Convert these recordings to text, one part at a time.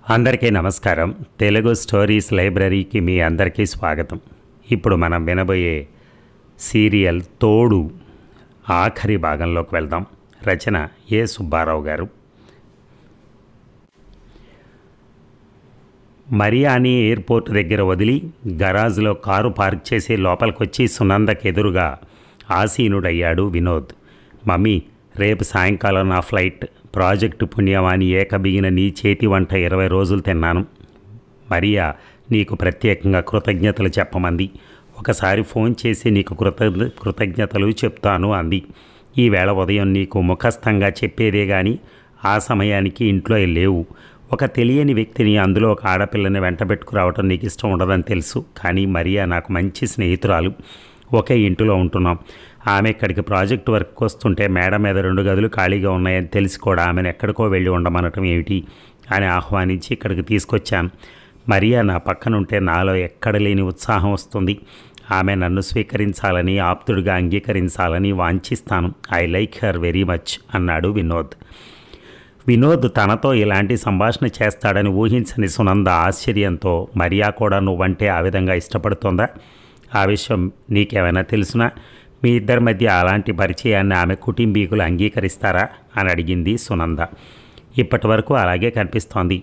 అందరికీ నమస్కారం. తెలుగు స్టోరీస్ లైబ్రరీకి మీ అందరికీ స్వాగతం. ఇప్పుడు మనం వినబోయే సీరియల్ తోడు ఆఖరి భాగంలోకి వెళ్దాం. రచన ఏ సుబ్బారావు గారు. మరియాని ఎయిర్పోర్ట్ దగ్గర వదిలి గరాజ్లో కారు పార్క్ చేసి లోపలికొచ్చి సునందకు ఎదురుగా ఆసీనుడయ్యాడు వినోద్. మమ్మీ, రేపు సాయంకాలం నా ఫ్లైట్. ప్రాజెక్టు పుణ్యవాణి ఏకబిగిన నీ చేతి వంట 20 రోజులు తిన్నాను. మరియా నీకు ప్రత్యేకంగా కృతజ్ఞతలు చెప్పమంది. ఒకసారి ఫోన్ చేసి నీకు కృతజ్ఞతలు చెప్తాను అంది. ఈవేళ ఉదయం నీకు ముఖస్థంగా చెప్పేదే కానీ ఆ సమయానికి ఇంట్లో లేవు. ఒక తెలియని వ్యక్తిని, అందులో ఒక ఆడపిల్లని వెంటబెట్టుకురావటం నీకు ఇష్టం ఉండదని తెలుసు. కానీ మరియా నాకు మంచి స్నేహితురాలు. ఒకే ఇంటిలో ఉంటున్నాం. ఆమె ఇక్కడికి ప్రాజెక్ట్ వర్క్ వస్తుంటే మేడ మీద 2 గదులు ఖాళీగా ఉన్నాయని తెలిసి కూడా ఆమెను ఎక్కడికో వెళ్ళి ఉండమనటం ఏమిటి అని ఆహ్వానించి ఇక్కడికి తీసుకొచ్చాను. మరియా నా పక్కనుంటే నాలో ఎక్కడ లేని ఉత్సాహం వస్తుంది. ఆమె నన్ను స్వీకరించాలని, ఆప్తుడిగా అంగీకరించాలని వాంఛిస్తాను. I like her very much అన్నాడు వినోద్. వినోద్ తనతో ఇలాంటి సంభాషణ చేస్తాడని ఊహించని సునంద ఆశ్చర్యంతో, మరియా కూడా నువ్వంటే ఆ విధంగా ఇష్టపడుతోందా? ఆ విషయం నీకేమైనా తెలుసునా? మీ ఇద్దరి మధ్య అలాంటి పరిచయాన్ని ఆమె కుటుంబీకులు అంగీకరిస్తారా అని అడిగింది సునంద. ఇప్పటి వరకు అలాగే కనిపిస్తోంది.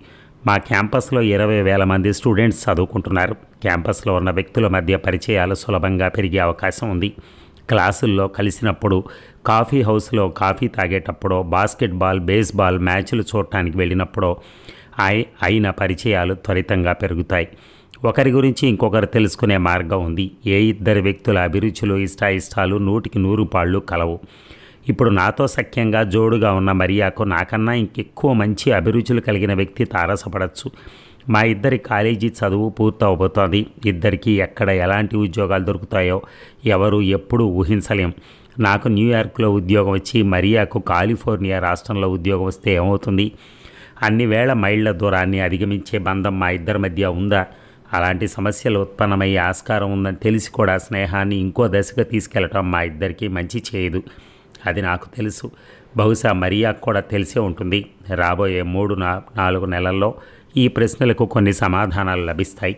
మా క్యాంపస్లో 20,000 మంది స్టూడెంట్స్ చదువుకుంటున్నారు. క్యాంపస్లో ఉన్న వ్యక్తుల మధ్య పరిచయాలు సులభంగా పెరిగే అవకాశం ఉంది. క్లాసుల్లో కలిసినప్పుడు, కాఫీ హౌస్లో కాఫీ తాగేటప్పుడో, బాస్కెట్బాల్, బేస్బాల్ మ్యాచ్లు చూడటానికి వెళ్ళినప్పుడో అయిన పరిచయాలు త్వరితంగా పెరుగుతాయి. ఒకరి గురించి ఇంకొకరు తెలుసుకునే మార్గం ఉంది. ఏ ఇద్దరు వ్యక్తుల అభిరుచులు, ఇష్టాయిష్టాలు 100కి 100 పాళ్ళు కలవు. ఇప్పుడు నాతో సఖ్యంగా జోడుగా ఉన్న మరియాకు నాకన్నా ఇంకెక్కువ మంచి అభిరుచులు కలిగిన వ్యక్తి తారసపడచ్చు. మా ఇద్దరి కాలేజీ చదువు పూర్తవబోతోంది. ఇద్దరికీ ఎక్కడ ఎలాంటి ఉద్యోగాలు దొరుకుతాయో ఎవరు ఎప్పుడూ ఊహించలేం. నాకు న్యూయార్క్లో ఉద్యోగం వచ్చి మరియాకు కాలిఫోర్నియా రాష్ట్రంలో ఉద్యోగం వస్తే ఏమవుతుంది? అన్ని వేల మైళ్ళ దూరాన్ని అధిగమించే బంధం మా ఇద్దరి మధ్య ఉందా? అలాంటి సమస్యలు ఉత్పన్నమయ్యే ఆస్కారం ఉందని తెలిసి కూడా స్నేహాన్ని ఇంకో దశగా తీసుకెళ్లటం మా ఇద్దరికీ మంచి చేయదు. అది నాకు తెలుసు. బహుశా మరియాకు కూడా తెలిసే ఉంటుంది. రాబోయే 3-4 నెలల్లో ఈ ప్రశ్నలకు కొన్ని సమాధానాలు లభిస్తాయి.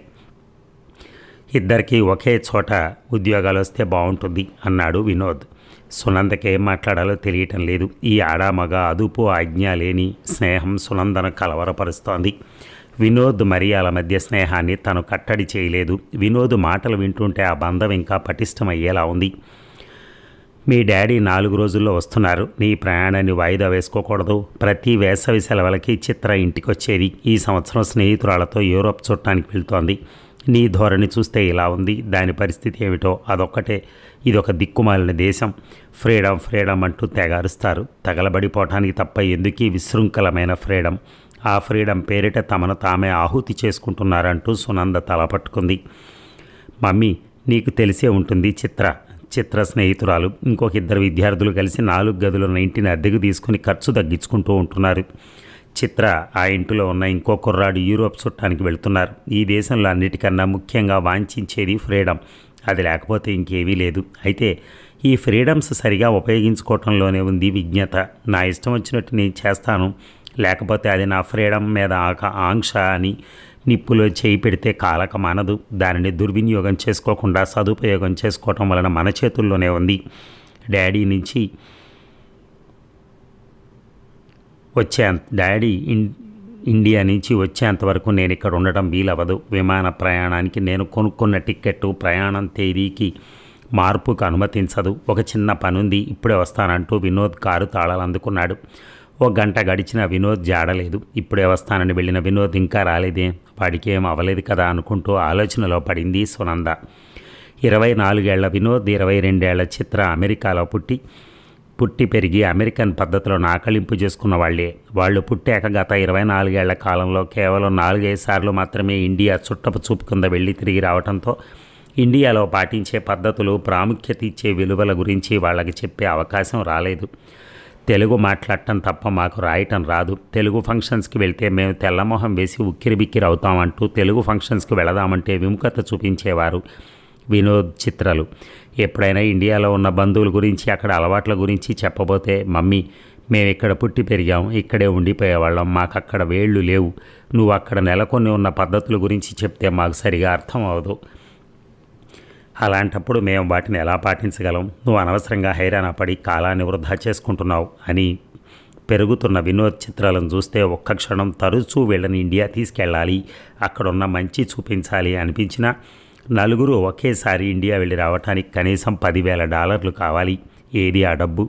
ఇద్దరికీ ఒకే చోట ఉద్యోగాలు వస్తే బాగుంటుంది అన్నాడు వినోద్. సునందకి ఏం మాట్లాడాలో తెలియటం లేదు. ఈ ఆడామగ అదుపు ఆజ్ఞ లేని స్నేహం సునందను కలవరపరుస్తోంది. వినోద్ మరియాల మధ్య స్నేహాన్ని తను కట్టడి చేయలేదు. వినోద్ మాటలు వింటుంటే ఆ బంధం ఇంకా పటిష్టమయ్యేలా ఉంది. మీ డాడీ 4 రోజుల్లో వస్తున్నారు. నీ ప్రయాణాన్ని వాయిదా వేసుకోకూడదు. ప్రతి వేసవి సెలవులకి చిత్ర ఇంటికొచ్చేది. ఈ సంవత్సరం స్నేహితురాలతో యూరోప్ చూడటానికి వెళ్తోంది. నీ ధోరణి చూస్తే ఇలా ఉంది. దాని పరిస్థితి ఏమిటో అదొక్కటే. ఇదొక దిక్కుమాలిన దేశం. ఫ్రీడమ్ అంటూ తెగారుస్తారు. తగలబడిపోవటానికి తప్ప ఎందుకీ విశృంఖలమైన ఫ్రీడమ్. ఆ ఫ్రీడమ్ పేరిట తమను తామే ఆహుతి చేసుకుంటున్నారంటూ సునంద తలపట్టుకుంది. మమ్మీ, నీకు తెలిసే ఉంటుంది. చిత్ర స్నేహితురాలు ఇంకొక 2 విద్యార్థులు కలిసి 4 గదులున్న ఇంటిని అద్దెకు తీసుకుని ఖర్చు తగ్గించుకుంటూ ఉంటున్నారు. చిత్ర ఆ ఇంటిలో ఉన్న ఇంకో కుర్రాడు యూరోప్ చుట్టానికి వెళుతున్నారు. ఈ దేశంలో అన్నిటికన్నా ముఖ్యంగా వాంఛించేది ఫ్రీడమ్. అది లేకపోతే ఇంకేవీ లేదు. అయితే ఈ ఫ్రీడమ్స్ సరిగా ఉపయోగించుకోవటంలోనే ఉంది విజ్ఞత. నా ఇష్టం వచ్చినట్టు నేను చేస్తాను, లేకపోతే అది నా ఫ్రీడమ్ మీద ఆంక్ష అని నిప్పులో చేయి పెడితే కాలక మానదు. దానిని దుర్వినియోగం చేసుకోకుండా సదుపయోగం చేసుకోవటం వలన మన చేతుల్లోనే ఉంది. డాడీ ఇండియా నుంచి వచ్చేంతవరకు నేను ఇక్కడ ఉండటం వీలవ్వదు. విమాన ప్రయాణానికి నేను కొనుక్కున్న టిక్కెట్టు ప్రయాణం తేదీకి మార్పుకు అనుమతించదు. ఒక చిన్న పనుంది, ఇప్పుడే వస్తానంటూ వినోద్ కారు తాళాలు అందుకున్నాడు. 1 గంట గడిచిన వినోద్ జాడలేదు. ఇప్పుడే వస్తానని వెళ్ళిన వినోద్ ఇంకా రాలేదే, వాడికి ఏం అవ్వలేదు కదా అనుకుంటూ ఆలోచనలో పడింది సునంద. 24 ఏళ్ల వినోద్, 22 ఏళ్ల చిత్ర అమెరికాలో పుట్టి పెరిగి అమెరికన్ పద్ధతిలో ఆకలింపు చేసుకున్న వాళ్ళే. వాళ్ళు పుట్టాక గత 24 ఏళ్ల కాలంలో కేవలం 4-5 సార్లు మాత్రమే ఇండియా చుట్టపు చూపు కింద వెళ్ళి తిరిగి రావడంతో ఇండియాలో పాటించే పద్ధతులు, ప్రాముఖ్యత ఇచ్చే విలువల గురించి వాళ్ళకి చెప్పే అవకాశం రాలేదు. తెలుగు మాట్లాడటం తప్ప మాకు రాయటం రాదు. తెలుగు ఫంక్షన్స్కి వెళ్తే మేము తెల్లమొహం వేసి ఉక్కిరిబిక్కిరి అవుతామంటూ తెలుగు ఫంక్షన్స్కి వెళదామంటే విముఖత చూపించేవారు వినోద్, చిత్రలు. ఎప్పుడైనా ఇండియాలో ఉన్న బంధువుల గురించి, అక్కడ అలవాట్ల గురించి చెప్పబోతే, మమ్మీ మేము ఇక్కడ పుట్టి పెరిగాం, ఇక్కడే ఉండిపోయేవాళ్ళం, మాకు అక్కడ వేళ్ళు లేవు. నువ్వు అక్కడ నెలకొని ఉన్న పద్ధతుల గురించి చెప్తే మాకు సరిగా అర్థం అవ్వదు. అలాంటప్పుడు మేము వాటిని ఎలా పాటించగలం? నువ్వు అనవసరంగా హైరాణ పడి కాలాన్ని వృధా చేసుకుంటున్నావు అని పెరుగుతున్న వినోద్ చిత్రాలను చూస్తే ఒక్క క్షణం తరచూ వీళ్ళని ఇండియా తీసుకెళ్ళాలి, అక్కడున్న మంచి చూపించాలి అనిపించినా నలుగురు ఒకేసారి ఇండియా వెళ్ళి రావటానికి కనీసం $10,000 కావాలి. ఏది ఆ డబ్బు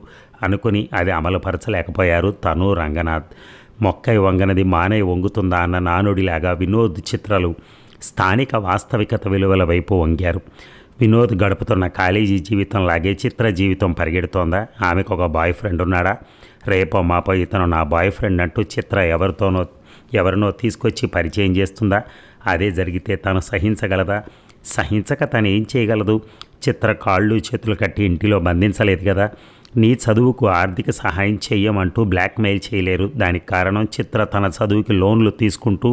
అనుకుని అది అమలుపరచలేకపోయారు తను, రంగనాథ్. మొక్కై వంగనది మానై వంగుతుందా అన్న నానుడిలాగా వినోద్ చిత్రాలు స్థానిక వాస్తవికత విలువల వైపు వంగారు. వినోద్ గడుపుతున్న కాలేజీ జీవితంలాగే చిత్ర జీవితం పరిగెడుతోందా? ఆమెకు ఒక బాయ్ ఫ్రెండ్ ఉన్నాడా? రేపో మాపో ఇతను నా బాయ్ ఫ్రెండ్ అంటూ చిత్ర ఎవరినో తీసుకొచ్చి పరిచయం చేస్తుందా? అదే జరిగితే తను సహించగలదా? సహించక తను ఏం చేయగలదు? చిత్ర కాళ్ళు చేతులు కట్టి ఇంటిలో బంధించలేదు కదా. నీ చదువుకు ఆర్థిక సహాయం చెయ్యమంటూ బ్లాక్మెయిల్ చేయలేరు. దానికి కారణం చిత్ర తన చదువుకి లోన్లు తీసుకుంటూ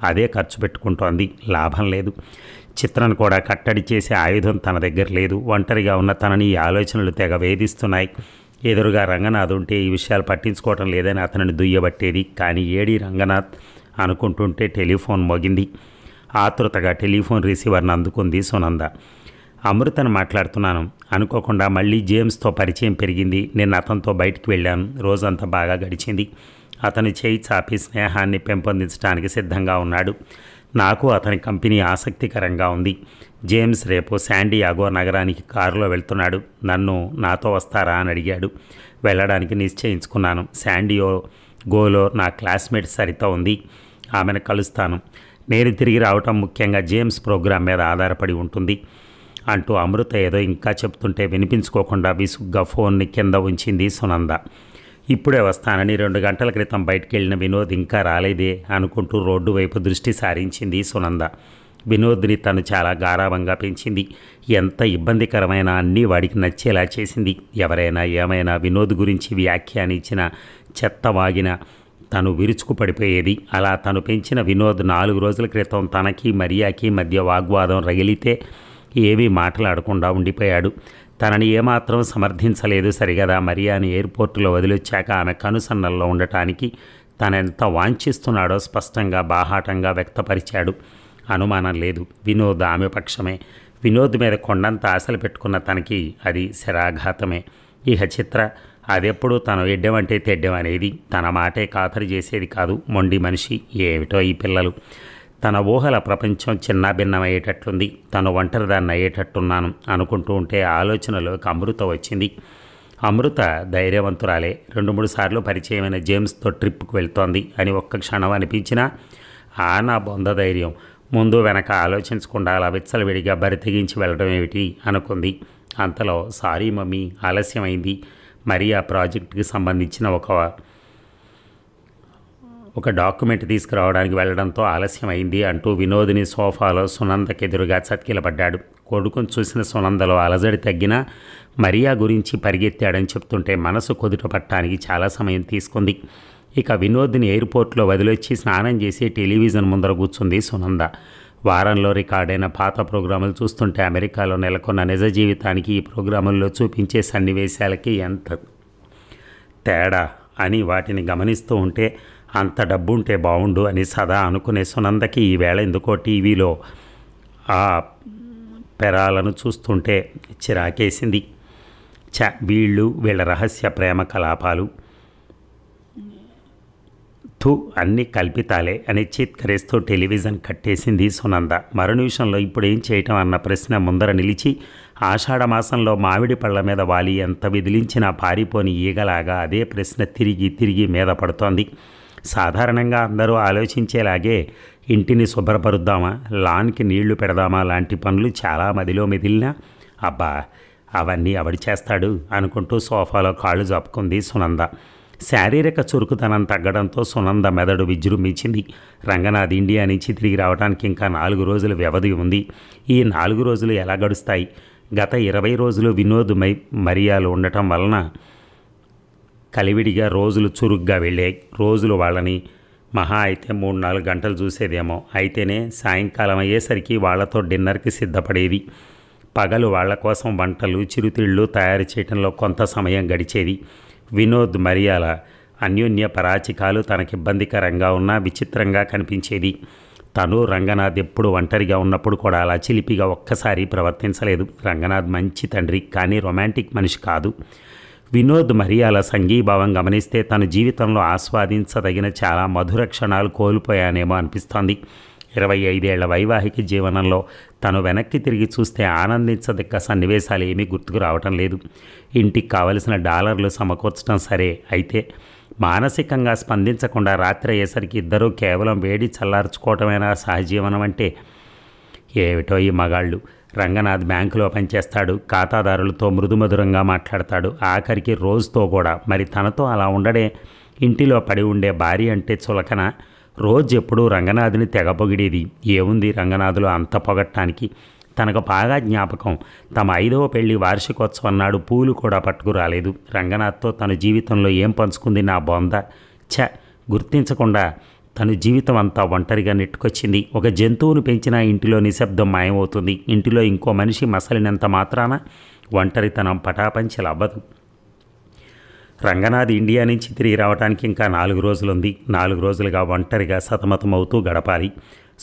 అదే ఖర్చు పెట్టుకుంటోంది. లాభం లేదు. చిత్రను కూడా కట్టడి చేసే ఆయుధం తన దగ్గర లేదు. ఒంటరిగా ఉన్న తనని ఈ ఆలోచనలు తెగ వేధిస్తున్నాయి. ఎదురుగా రంగనాథ్ ఉంటే ఈ విషయాలు పట్టించుకోవటం లేదని అతనిని దుయ్యబట్టేది. కానీ ఏడి రంగనాథ్ అనుకుంటుంటే టెలిఫోన్ మోగింది. ఆతృతగా టెలిఫోన్ రిసీవర్ని అందుకుంది సునంద. అమృతను మాట్లాడుతున్నాను. అనుకోకుండా మళ్ళీ జేమ్స్తో పరిచయం పెరిగింది. నేను అతనితో బయటికి వెళ్ళాను. రోజంతా బాగా గడిచింది. అతని చేయి చాపి స్నేహాన్ని పెంపొందించడానికి సిద్ధంగా ఉన్నాడు. నాకు అతని కంపెనీ ఆసక్తికరంగా ఉంది. జేమ్స్ రేపు శాండియాగో నగరానికి కారులో వెళ్తున్నాడు. నన్ను నాతో వస్తారా అని అడిగాడు. వెళ్ళడానికి నిశ్చయించుకున్నాను. శాండియాగోలో నా క్లాస్మేట్ సరిత ఉంది. ఆమెను కలుస్తాను. నేను తిరిగి రావటం ముఖ్యంగా జేమ్స్ ప్రోగ్రాం మీద ఆధారపడి ఉంటుంది అంటూ అమృత ఏదో ఇంకా చెప్తుంటే వినిపించుకోకుండా విసుగ్గా ఫోన్ని కింద ఉంచింది సునంద. ఇప్పుడే వస్తానని 2 గంటల క్రితం బయటికి వెళ్ళిన వినోద్ ఇంకా రాలేదే అనుకుంటూ రోడ్డు వైపు దృష్టి సారించింది సునంద. వినోద్ని తను చాలా గారాబంగా పెంచింది. ఎంత ఇబ్బందికరమైన అన్నీ వాడికి నచ్చేలా చేసింది. ఎవరైనా ఏమైనా వినోద్ గురించి వ్యాఖ్యానించిన చెత్త వాగిన తను విరుచుకు పడిపోయేది. అలా తను పెంచిన వినోద్ 4 రోజుల క్రితం తనకి మరియాకి మధ్య వాగ్వాదం రగిలితే ఏమీ మాట్లాడకుండా ఉండిపోయాడు. తనని ఏమాత్రం సమర్థించలేదు సరిగదా. మరియాని ఎయిర్పోర్టులో వదిలొచ్చాక ఆమె కనుసన్నల్లో ఉండటానికి తనెంత వాంఛిస్తున్నాడో స్పష్టంగా బాహాటంగా వ్యక్తపరిచాడు. అనుమానం లేదు, వినోద్ ఆమె పక్షమే. వినోద్ మీద కొండంత ఆశలు పెట్టుకున్న తనకి అది శరాఘాతమే. ఇహ చిత్ర అదెప్పుడు తను ఎడ్డెమంటే తెడ్డెం అనేది. తన మాటే ఖాతరు చేసేది కాదు. మొండి మనిషి. ఏమిటో ఈ పిల్లలు. తన ఊహల ప్రపంచం చిన్నాభిన్నమయ్యేటట్లుంది. తను ఒంటరిదాన్ని అయ్యేటట్టున్నాను అనుకుంటూ ఉంటే ఆలోచనలోకి అమృత వచ్చింది. అమృత ధైర్యవంతురాలే. 2-3 సార్లు పరిచయమైన జేమ్స్తో ట్రిప్కి వెళ్తోంది అని ఒక్క క్షణం అనిపించినా నా బొంద ధైర్యం. ముందు వెనక ఆలోచించకుండా అలా విచ్చలవిడిగా బరి తెగించి వెళ్ళడం ఏమిటి అనుకుంది. అంతలో సారీ మమ్మీ, ఆలస్యమైంది. మరి ఆ ప్రాజెక్టుకి సంబంధించిన ఒక డాక్యుమెంట్ తీసుకురావడానికి వెళ్ళడంతో ఆలస్యమైంది అంటూ వినోదిని సోఫాలో సునందకెదురుగా చతికిలపడ్డాడు. కొడుకును చూసిన సునందలో అలజడి తగ్గినా మరియా గురించి పరిగెత్తాడని చెప్తుంటే మనసు కుదుట పట్టడానికి చాలా సమయం తీసుకుంది. ఇక వినోద్ని ఎయిర్పోర్ట్లో వదిలొచ్చి స్నానం చేసి టెలివిజన్ ముందర కూర్చుంది సునంద. వారంలో రికార్డైన పాత ప్రోగ్రాములు చూస్తుంటే అమెరికాలో నెలకొన్న నిజ జీవితానికి ఈ ప్రోగ్రాముల్లో చూపించే సన్నివేశాలకి ఎంత తేడా అని వాటిని గమనిస్తూ ఉంటే అంత డబ్బుంటే బాగుండు అని సదా అనుకునే సునందకి ఈవేళ ఎందుకో టీవీలో ఆ పెరాలను చూస్తుంటే చిరాకేసింది. వీళ్ళ రహస్య ప్రేమ కలాపాలు అన్నీ కల్పితాలే అని చీత్కరిస్తూ టెలివిజన్ కట్టేసింది సునంద. మరో నిమిషంలో ఇప్పుడేం చేయటం అన్న ప్రశ్న ముందర నిలిచి ఆషాఢమాసంలో మామిడి పళ్ళ మీద వాలి ఎంత విదిలించినా పారిపోని ఈగలాగా అదే ప్రశ్న తిరిగి మీద పడుతోంది. సాధారణంగా అందరూ ఆలోచించేలాగే ఇంటిని శుభ్రపరుద్దామా, లాన్కి నీళ్లు పెడదామా లాంటి పనులు చాలా మదిలో మెదిలినా అబ్బా అవన్నీ అవడి చేస్తాడు అనుకుంటూ సోఫాలో కాళ్ళు జాపుకుంది సునంద. శారీరక చురుకుతనం తగ్గడంతో సునంద మెదడు విజృంభించింది. రంగనాథ్ ఇండియా నుంచి తిరిగి రావడానికి ఇంకా 4 రోజుల వ్యవధి ఉంది. ఈ 4 రోజులు ఎలా గడుస్తాయి? గత 20 రోజులు వినోద్ మరియాలు ఉండటం వలన కలివిడిగా రోజులు చురుగ్గా వెళ్ళాయి. రోజులు వాళ్ళని మహా అయితే 3-4 గంటలు చూసేదేమో. అయితేనే సాయంకాలం అయ్యేసరికి వాళ్లతో డిన్నర్కి సిద్ధపడేది. పగలు వాళ్ల కోసం వంటలు చిరుతిళ్ళు తయారు చేయడంలో కొంత సమయం గడిచేది. వినోద్ మరియాల అన్యోన్య పరాచికాలు తనకిబ్బందికరంగా ఉన్నా విచిత్రంగా కనిపించేది. తను రంగనాథ్ ఎప్పుడు ఒంటరిగా ఉన్నప్పుడు కూడా అలా చిలిపిగా ఒక్కసారి ప్రవర్తించలేదు. రంగనాథ్ మంచి తండ్రి, కానీ రొమాంటిక్ మనిషి కాదు. వినోద్ మరియాల సంఘీభావం గమనిస్తే తన జీవితంలో ఆస్వాదించదగిన చాలా మధుర క్షణాలు కోల్పోయానేమో అనిపిస్తోంది. 25 ఏళ్ల వైవాహిక జీవనంలో తను వెనక్కి తిరిగి చూస్తే ఆనందించదగ్గ సన్నివేశాలు ఏమీ గుర్తుకు రావటం లేదు. ఇంటికి కావలసిన డాలర్లు సమకూర్చడం సరే, అయితే మానసికంగా స్పందించకుండా రాత్రి అయ్యేసరికి ఇద్దరూ కేవలం వేడి చల్లార్చుకోవటమేనా సహజీవనం అంటే? ఏమిటో ఈ మగాళ్ళు. రంగనాథ్ బ్యాంకులో పనిచేస్తాడు, ఖాతాదారులతో మృదుమధురంగా మాట్లాడతాడు, ఆఖరికి రోజుతో కూడా. మరి తనతో అలా ఉండడే? ఇంటిలో పడి ఉండే భార్య అంటే చులకన? రోజు ఎప్పుడూ రంగనాథుని తెగ పొగిడేది. ఏముంది రంగనాథులో అంత పొగట్టానికి? తనకు బాగా జ్ఞాపకం, తమ 5వ పెళ్లి వార్షికోత్సవం నాడు పూలు కూడా పట్టుకురాలేదు. రంగనాథ్తో తన జీవితంలో ఏం పంచుకుంది నా బొంద? గుర్తించకుండా తను జీవితం అంతా ఒంటరిగా నెట్టుకొచ్చింది. ఒక జంతువును పెంచినా ఇంటిలో నిశ్శబ్దం మాయమవుతుంది. ఇంటిలో ఇంకో మనిషి మసలినంత మాత్రాన ఒంటరితనం పటాపంచలవ్వదు. రంగనాథ్ ఇండియా నుంచి తిరిగి రావడానికి ఇంకా 4 రోజులుంది. 4 రోజులుగా ఒంటరిగా సతమతమవుతూ గడపాలి.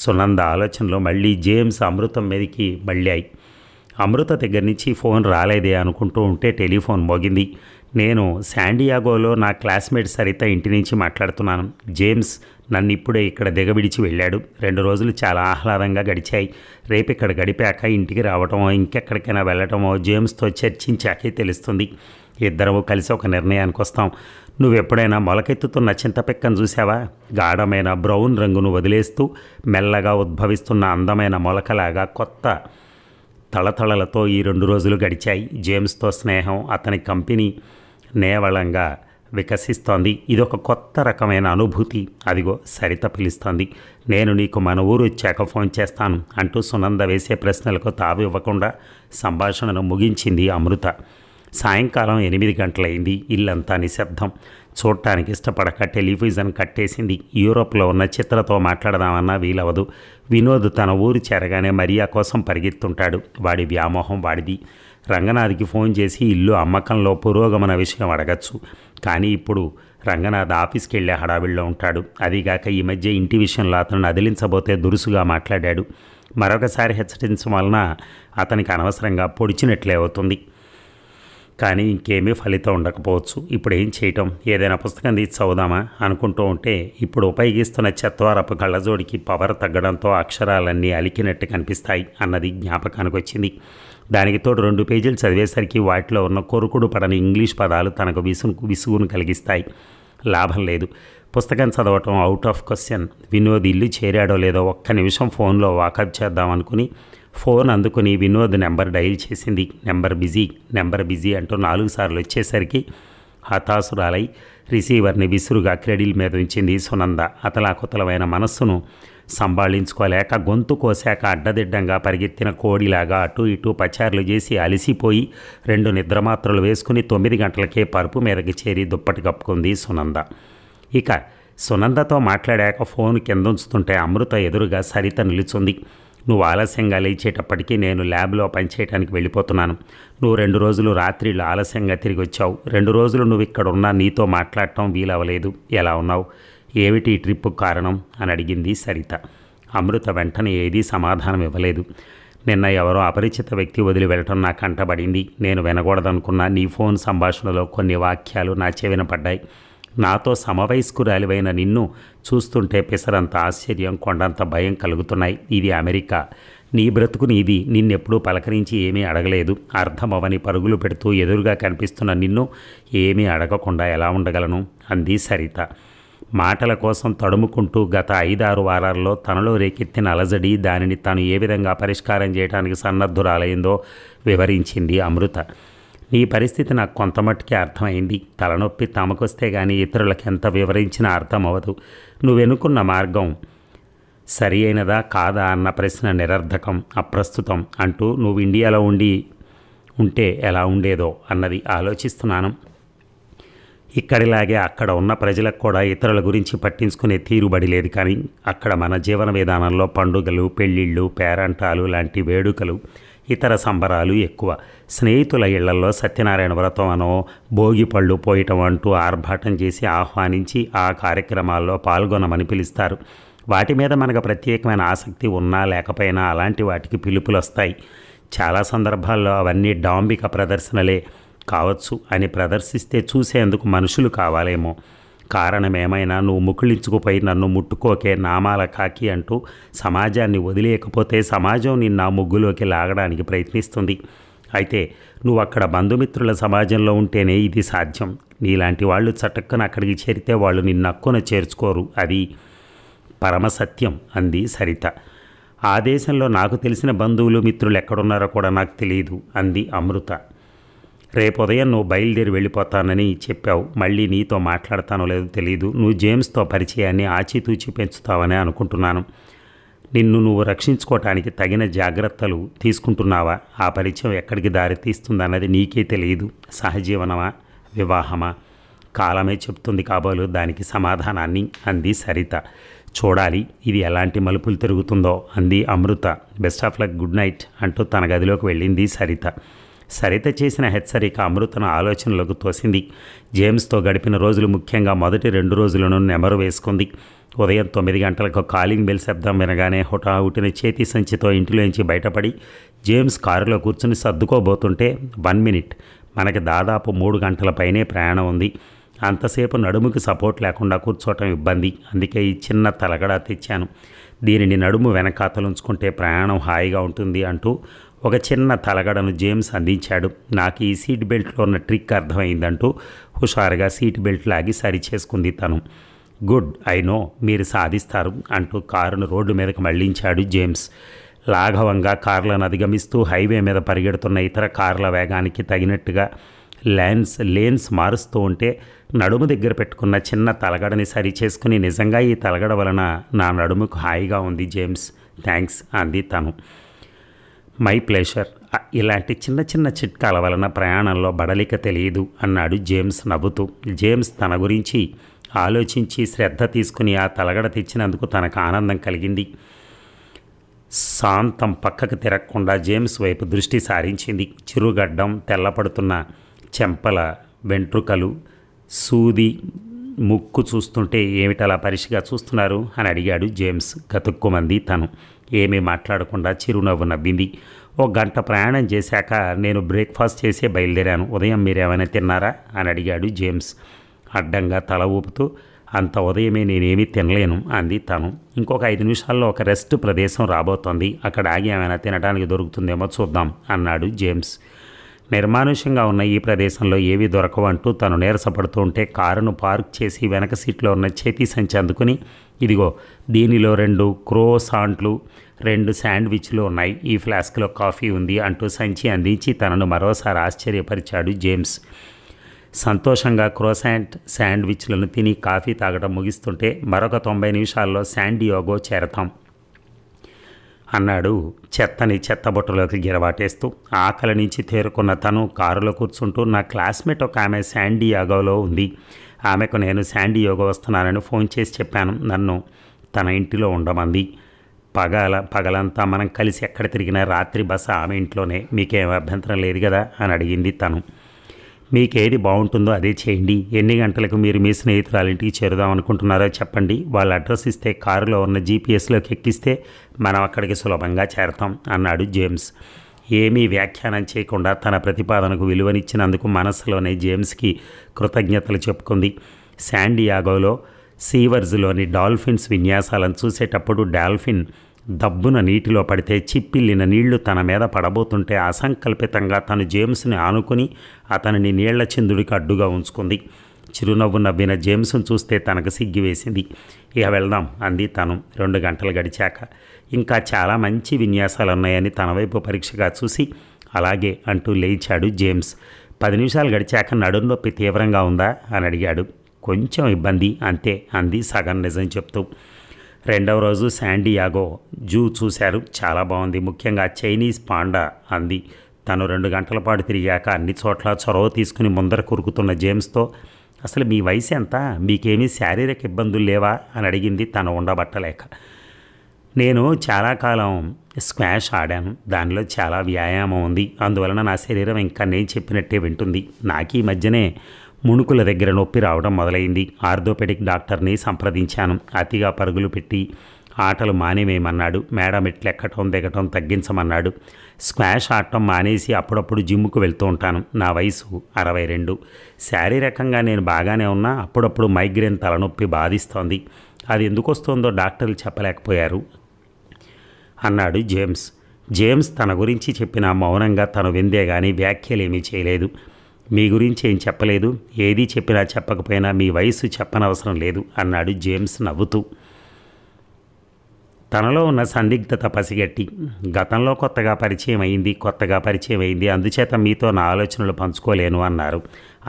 సునంద ఆలోచనలో మళ్ళీ జేమ్స్ అమృతం మీదకి మళ్ళాయి. అమృత దగ్గర నుంచి ఫోన్ రాలేదే అనుకుంటూ ఉంటే టెలిఫోన్ మోగింది. నేను శాండియాగోలో నా క్లాస్మేట్ సరిత ఇంటి నుంచి మాట్లాడుతున్నాను. జేమ్స్ నన్ను ఇప్పుడే ఇక్కడ దిగవిడిచి వెళ్ళాడు. 2 రోజులు చాలా ఆహ్లాదంగా గడిచాయి. రేపు ఇక్కడ గడిపాక ఇంటికి రావటమో ఇంకెక్కడికైనా వెళ్ళటమో జేమ్స్తో చర్చించాకే తెలుస్తుంది. ఇద్దరము కలిసి ఒక నిర్ణయానికి వస్తాం. నువ్వెప్పుడైనా మొలకెత్తుతున్న చింతపిక్కను చూసావా? గాఢమైన బ్రౌన్ రంగును వదిలేస్తూ మెల్లగా ఉద్భవిస్తున్న అందమైన మొలకలాగా కొత్త తళతళలతో ఈ 2 రోజులు గడిచాయి. జేమ్స్తో స్నేహం, అతని కంపెనీ నేవళంగా వికసిస్తోంది. ఇదొక కొత్త రకమైన అనుభూతి. అదిగో సరిత పిలుస్తోంది. నేను నీకు మన ఊరు వచ్చాక ఫోన్ చేస్తాను అంటూ సునంద వేసే ప్రశ్నలకు తావివ్వకుండా సంభాషణను ముగించింది అమృత. సాయంకాలం 8 గంటలైంది. ఇల్లంతా నిశ్శబ్దం. చూడటానికి ఇష్టపడక టెలివిజన్ కట్టేసింది. యూరోప్లో ఉన్న చిత్రతో మాట్లాడదామన్నా వీలవదు. వినోద్ తన ఊరు చేరగానే మరియా కోసం పరిగెత్తుంటాడు. వాడి వ్యామోహం వాడిది. రంగనాథ్కి ఫోన్ చేసి ఇల్లు అమ్మకంలో పురోగమన విషయం అడగచ్చు. కానీ ఇప్పుడు రంగనాథ్ ఆఫీస్కి వెళ్ళే హడావిడిలో ఉంటాడు. అదిగాక ఈ మధ్య ఇంటి విషయంలో అతను అదిలించబోతే దురుసుగా మాట్లాడాడు. మరొకసారి హెచ్చరించడం వలన అతనికి అనవసరంగా పొడిచినట్లే అవుతుంది. కానీ ఇంకేమీ ఫలితం ఉండకపోవచ్చు. ఇప్పుడు ఏం చేయటం? ఏదైనా పుస్తకం తీసి చదువుదామా అనుకుంటూ ఉంటే ఇప్పుడు ఉపయోగిస్తున్న చెత్వారపు కళ్ళజోడికి పవర్ తగ్గడంతో అక్షరాలన్నీ అలికినట్టు కనిపిస్తాయి అన్నది జ్ఞాపకానికి వచ్చింది. దానికి తోడు 2 పేజీలు చదివేసరికి వాటిలో ఉన్న కొరుకుడు పడని ఇంగ్లీష్ పదాలు తనకు విసుగును కలిగిస్తాయి. లాభం లేదు. పుస్తకం చదవటం అవుట్ ఆఫ్ క్వశ్చన్. వినోద్ ఇల్లు చేరాడో లేదో ఒక్క నిమిషం ఫోన్లో వాకప్ చేద్దాం అనుకుని ఫోన్ అందుకుని వినోద్ నెంబర్ డైల్ చేసింది. నెంబర్ బిజీ అంటూ 4 సార్లు వచ్చేసరికి హతాసురాలై రిసీవర్ని విసురుగా క్రెడిల్ మీద ఉంచింది సునంద. అతలాకుతలమైన మనస్సును సంభాళించుకోలేక గొంతు కోసాక అడ్డదిడ్డంగా పరిగెత్తిన కోడిలాగా అటు ఇటు పచారులు చేసి అలిసిపోయి 2 నిద్రమాత్రలు వేసుకుని 9 గంటలకే పరుపు మీదకి చేరి దుప్పటి కప్పుకుంది సునంద. ఇక సునందతో మాట్లాడాక ఫోన్ కిందుంచుతుంటే అమృత ఎదురుగా సరిత నిలుచుంది. నువ్వు ఆలస్యంగా లేచేటప్పటికీ నేను ల్యాబ్లో పనిచేయడానికి వెళ్ళిపోతున్నాను. నువ్వు 2 రోజులు రాత్రిళ్ళు ఆలస్యంగా తిరిగి వచ్చావు. 2 రోజులు నువ్వు ఇక్కడ ఉన్నా నీతో మాట్లాడటం వీలవలేదు. ఎలా ఉన్నావు? ఏమిటి ఈ ట్రిప్పు కారణం అని అడిగింది సరిత. అమృత వెంటనే ఏదీ సమాధానం ఇవ్వలేదు. నిన్న ఎవరో అపరిచిత వ్యక్తి వదిలి వెళ్ళటం నాకు కంటబడింది. నేను వినకూడదనుకున్న నీ ఫోన్ సంభాషణలో కొన్ని వాక్యాలు నా చెవిన పడ్డాయి. నాతో సమవయస్కురాలివైన నిన్ను చూస్తుంటే పిసరంత ఆశ్చర్యం, కొండంత భయం కలుగుతున్నాయి. ఇది అమెరికా. నీ బ్రతుకు నీది. నిన్నెప్పుడూ పలకరించి ఏమీ అడగలేదు. అర్థమవని పరుగులు పెడుతూ ఎదురుగా కనిపిస్తున్న నిన్ను ఏమీ అడగకుండా ఎలా ఉండగలను అంది సరిత. మాటల కోసం తడుముకుంటూ గత 5-6 వారాల్లో తనలో రేకెత్తిన అలజడి, దానిని తాను ఏ విధంగా పరిష్కారం చేయడానికి సన్నద్ధురాలైందో వివరించింది అమృత. నీ పరిస్థితి నాకు కొంతమట్టుకే అర్థమైంది. తలనొప్పి తమకొస్తే కానీ ఇతరులకు ఎంత వివరించినా అర్థం అవ్వదు. నువ్వెనుకున్న మార్గం సరి అయినదా కాదా అన్న ప్రశ్న నిరర్ధకం, అప్రస్తుతం అంటూ నువ్వు ఇండియాలో ఉంటే ఎలా ఉండేదో అన్నది ఆలోచిస్తున్నాను. ఇక్కడిలాగే అక్కడ ఉన్న ప్రజలకు కూడా ఇతరుల గురించి పట్టించుకునే తీరుబడి లేదు. కానీ అక్కడ మన జీవన విధానంలో పండుగలు, పెళ్ళిళ్ళు, పేరంటాలు లాంటి వేడుకలు ఇతర సంబరాలు ఎక్కువ. స్నేహితుల ఇళ్లలో సత్యనారాయణ వ్రతం అనో భోగి పళ్ళు పోయటం అంటూ ఆర్భాటం చేసి ఆహ్వానించి ఆ కార్యక్రమాల్లో పాల్గొనమని పిలుస్తారు. వాటి మీద మనకు ప్రత్యేకమైన ఆసక్తి ఉన్నా లేకపోయినా అలాంటి వాటికి పిలుపులు వస్తాయి. చాలా సందర్భాల్లో అవన్నీ డాంబిక ప్రదర్శనలే కావచ్చు అని ప్రదర్శిస్తే చూసేందుకు మనుషులు కావాలేమో. కారణమేమైనా నువ్వు ముకుళించుకుపోయి నన్ను ముట్టుకోకే నామాల కాకి అంటూ సమాజాన్ని వదిలేయకపోతే సమాజం నిన్న ముగ్గులోకి లాగడానికి ప్రయత్నిస్తుంది. అయితే నువ్వు అక్కడ బంధుమిత్రుల సమాజంలో ఉంటేనే ఇది సాధ్యం. నీలాంటి వాళ్ళు చటక్కున అక్కడికి చేరితే వాళ్ళు నిన్ను అక్కున చేర్చుకోరు. అది పరమసత్యం అంది సరిత. ఆ దేశంలో నాకు తెలిసిన బంధువులు మిత్రులు ఎక్కడున్నారో కూడా నాకు తెలియదు అంది అమృత. రేపు ఉదయం నువ్వు బయలుదేరి వెళ్ళిపోతానని చెప్పావు. మళ్ళీ నీతో మాట్లాడతానో లేదో తెలియదు. నువ్వు జేమ్స్తో పరిచయాన్ని ఆచితూచి పెంచుతావని అనుకుంటున్నాను. నిన్ను నువ్వు రక్షించుకోవటానికి తగిన జాగ్రత్తలు తీసుకుంటున్నావా? ఆ పరిచయం ఎక్కడికి దారి తీస్తుందన్నది నీకే తెలియదు. సహజీవనమా, వివాహమా? కాలమే చెప్తుంది కాబోలు దానికి సమాధానాన్ని అంది సరిత. చూడాలి ఇది ఎలాంటి మలుపులు తిరుగుతుందో అంది Amrita. Best of luck, good night అంటూ తన గదిలోకి వెళ్ళింది సరిత. సరిత చేసిన హెచ్చరిక అమృతను ఆలోచనలకు తోసింది. జేమ్స్తో గడిపిన రోజులు, ముఖ్యంగా మొదటి 2 రోజులను నెమరు వేసుకుంది. ఉదయం 9 గంటలకు కాలింగ్ బెల్ శబ్దం వినగానే హుటాహుటిన చేతి సంచితో ఇంటిలోంచి బయటపడి జేమ్స్ కారులో కూర్చుని సర్దుకోబోతుంటే 1 మినిట్, మనకి దాదాపు 3 గంటల పైనే ప్రయాణం ఉంది. అంతసేపు నడుముకి సపోర్ట్ లేకుండా కూర్చోవటం ఇబ్బంది. అందుకే ఈ చిన్న తలగడ తెచ్చాను. దీనిని నడుము వెనకాతలుంచుకుంటే ప్రయాణం హాయిగా ఉంటుంది అంటూ ఒక చిన్న తలగడను జేమ్స్ అందించాడు. నాకు ఈ సీట్ బెల్ట్లో ఉన్న ట్రిక్ అర్థమైందంటూ హుషారుగా సీట్ బెల్ట్ లాగి సరి చేసుకుంది తను. గుడ్, ఐ నో, మీరు సాధిస్తారు అంటూ కారును రోడ్డు మీదకి మళ్లించాడు జేమ్స్. లాఘవంగా కార్లను అధిగమిస్తూ హైవే మీద పరిగెడుతున్న ఇతర కార్ల వేగానికి తగినట్టుగా లేన్స్ మారుస్తూ ఉంటే నడుము దగ్గర పెట్టుకున్న చిన్న తలగడని సరి చేసుకుని, నిజంగా ఈ తలగడ వలన నా నడుముకు హాయిగా ఉంది జేమ్స్, థ్యాంక్స్ అంది తను. My pleasure. ఇలాంటి చిన్న చిన్న చిట్కాల వలన ప్రయాణంలో బడలిక తెలియదు అన్నాడు జేమ్స్ నవ్వుతూ. జేమ్స్ తన గురించి ఆలోచించి శ్రద్ధ తీసుకుని ఆ తలగడ తెచ్చినందుకు తనకు ఆనందం కలిగింది. శాంతం పక్కకు తిరగకుండా జేమ్స్ వైపు దృష్టి సారించింది. చిరుగడ్డం, తెల్లపడుతున్న చెంపల వెంట్రుకలు, సూది ముక్కు చూస్తుంటే ఏమిటలా పరిశిగా చూస్తున్నారు అని అడిగాడు జేమ్స్. గతుక్కుమంది తను. ఏమీ మాట్లాడకుండా చిరునవ్వు నవ్వింది. 1 గంట ప్రయాణం చేశాక నేను బ్రేక్ఫాస్ట్ చేసే బయలుదేరాను. ఉదయం మీరేమైనా తిన్నారా అని అడిగాడు జేమ్స్ అడ్డంగా తల ఊపుతూ. అంత ఉదయమే నేనేమీ తినలేను అంది తను. ఇంకొక 5 నిమిషాల్లో ఒక రెస్ట్ ప్రదేశం రాబోతోంది. అక్కడ ఆగి ఏమైనా తినడానికి దొరుకుతుందేమో చూద్దాం అన్నాడు జేమ్స్. నిర్మానుష్యంగా ఉన్న ఈ ప్రదేశంలో ఏవి దొరకవంటూ తను నీరసపడుతూ ఉంటే కారును పార్క్ చేసి వెనక సీట్లో ఉన్న చేతి సంచి అందుకుని, ఇదిగో దీనిలో 2 క్రోసాంట్లు, 2 శాండ్విచ్లు ఉన్నాయి, ఈ ఫ్లాస్క్లో కాఫీ ఉంది అంటూ సంచి అందించి తనను మరోసారి ఆశ్చర్యపరిచాడు జేమ్స్. సంతోషంగా క్రోసాంట్ శాండ్విచ్లను తిని కాఫీ తాగడం ముగిస్తుంటే మరొక 90 నిమిషాల్లో శాండియాగో చేరతాం అన్నాడు చెత్తబుట్టలోకి గిరవాటేస్తూ. ఆకలి నుంచి తేరుకున్న తను కారులో కూర్చుంటూ, నా క్లాస్మేట్ ఒక ఆమె శాండియాగోలో ఉంది. ఆమెకు నేను శాండియాగో వస్తున్నానని ఫోన్ చేసి చెప్పాను. నన్ను తన ఇంటిలో ఉండమంది. పగలంతా మనం కలిసి ఎక్కడ తిరిగినా రాత్రి బస ఆమె ఇంట్లోనే. మీకేం అభ్యంతరం లేదు కదా అని అడిగింది తను. మీకేది బాగుంటుందో అదే చేయండి. ఎన్ని గంటలకు మీరు మీ స్నేహితురాలింటికి చేరుదాం అనుకుంటున్నారో చెప్పండి. వాళ్ళ అడ్రస్ ఇస్తే కారులో ఉన్న జీపీఎస్లోకి ఎక్కిస్తే మనం అక్కడికి సులభంగా చేరతాం అన్నాడు జేమ్స్. ఏమీ వ్యాఖ్యానం చేయకుండా తన ప్రతిపాదనకు విలువనిచ్చినందుకు మనస్సులోనే జేమ్స్కి కృతజ్ఞతలు చెప్పుకుంది. శాండియాగోలో సీవర్స్లోని డాల్ఫిన్స్ విన్యాసాలను చూసేటప్పుడు డాల్ఫిన్ దబ్బున నీటిలో పడితే చిప్పిల్లిన నీళ్లు తన మీద పడబోతుంటే అసంకల్పితంగా తను జేమ్స్ని ఆనుకుని అతనిని నీళ్ల చిందుడికి అడ్డుగా ఉంచుకుంది. చిరునవ్వు నవ్విన జేమ్స్ను చూస్తే తనకు సిగ్గు వేసింది. ఇక వెళ్దాం అంది తను 2 గంటలు గడిచాక. ఇంకా చాలా మంచి విన్యాసాలు ఉన్నాయని తన వైపు పరీక్షగా చూసి, అలాగే అంటూ లేచాడు జేమ్స్. 10 నిమిషాలు గడిచాక నడుం నొప్పి తీవ్రంగా ఉందా అని అడిగాడు. కొంచెం ఇబ్బంది అంతే అంది సగం నిజం చెప్తూ. 2వ రోజు శాండియాగో జూ చూశారు. చాలా బాగుంది, ముఖ్యంగా చైనీస్ పాండా అంది తను. 2 గంటల పాటు తిరిగాక అన్ని చోట్ల చొరవ తీసుకుని ముందర కురుకుతున్న జేమ్స్తో. అసలు మీ వయసు ఎంత? మీకేమీ శారీరక ఇబ్బందులు లేవా అని అడిగింది తను ఉండబట్టలేక. నేను చాలా కాలం స్క్వాష్ ఆడాను. దానిలో చాలా వ్యాయామం ఉంది. అందువలన నా శరీరం ఇంకా నేను చెప్పినట్టే వింటుంది. నాకు ఈ మధ్యనే ముణుకుల దగ్గర నొప్పి రావడం మొదలైంది. ఆర్థోపెడిక్ డాక్టర్ని సంప్రదించాను. అతిగా పరుగులు పెట్టి ఆటలు మానేవేయమన్నాడు. మేడ మెట్లు ఎక్కటం దిగటం తగ్గించమన్నాడు. స్క్వాష్ ఆడటం మానేసి అప్పుడప్పుడు జిమ్ముకు వెళ్తూ ఉంటాను. నా వయసు 62. శారీరకంగా నేను బాగానే ఉన్నా అప్పుడప్పుడు మైగ్రేన్ తలనొప్పి బాధిస్తోంది. అది ఎందుకు వస్తుందో డాక్టర్లు చెప్పలేకపోయారు అన్నాడు జేమ్స్. జేమ్స్ తన గురించి చెప్పిన మౌనంగా తను విందే గాని వ్యాఖ్యలేమీ చేయలేదు. మీ గురించి ఏం చెప్పలేదు. ఏది చెప్పినా చెప్పకపోయినా మీ వయసు చెప్పనవసరం లేదు అన్నాడు జేమ్స్ నవ్వుతూ. తనలో ఉన్న సందిగ్ధత పసిగట్టి, గతంలో కొత్తగా పరిచయం అయింది, అందుచేత మీతో నా ఆలోచనలు పంచుకోలేను అన్నారు.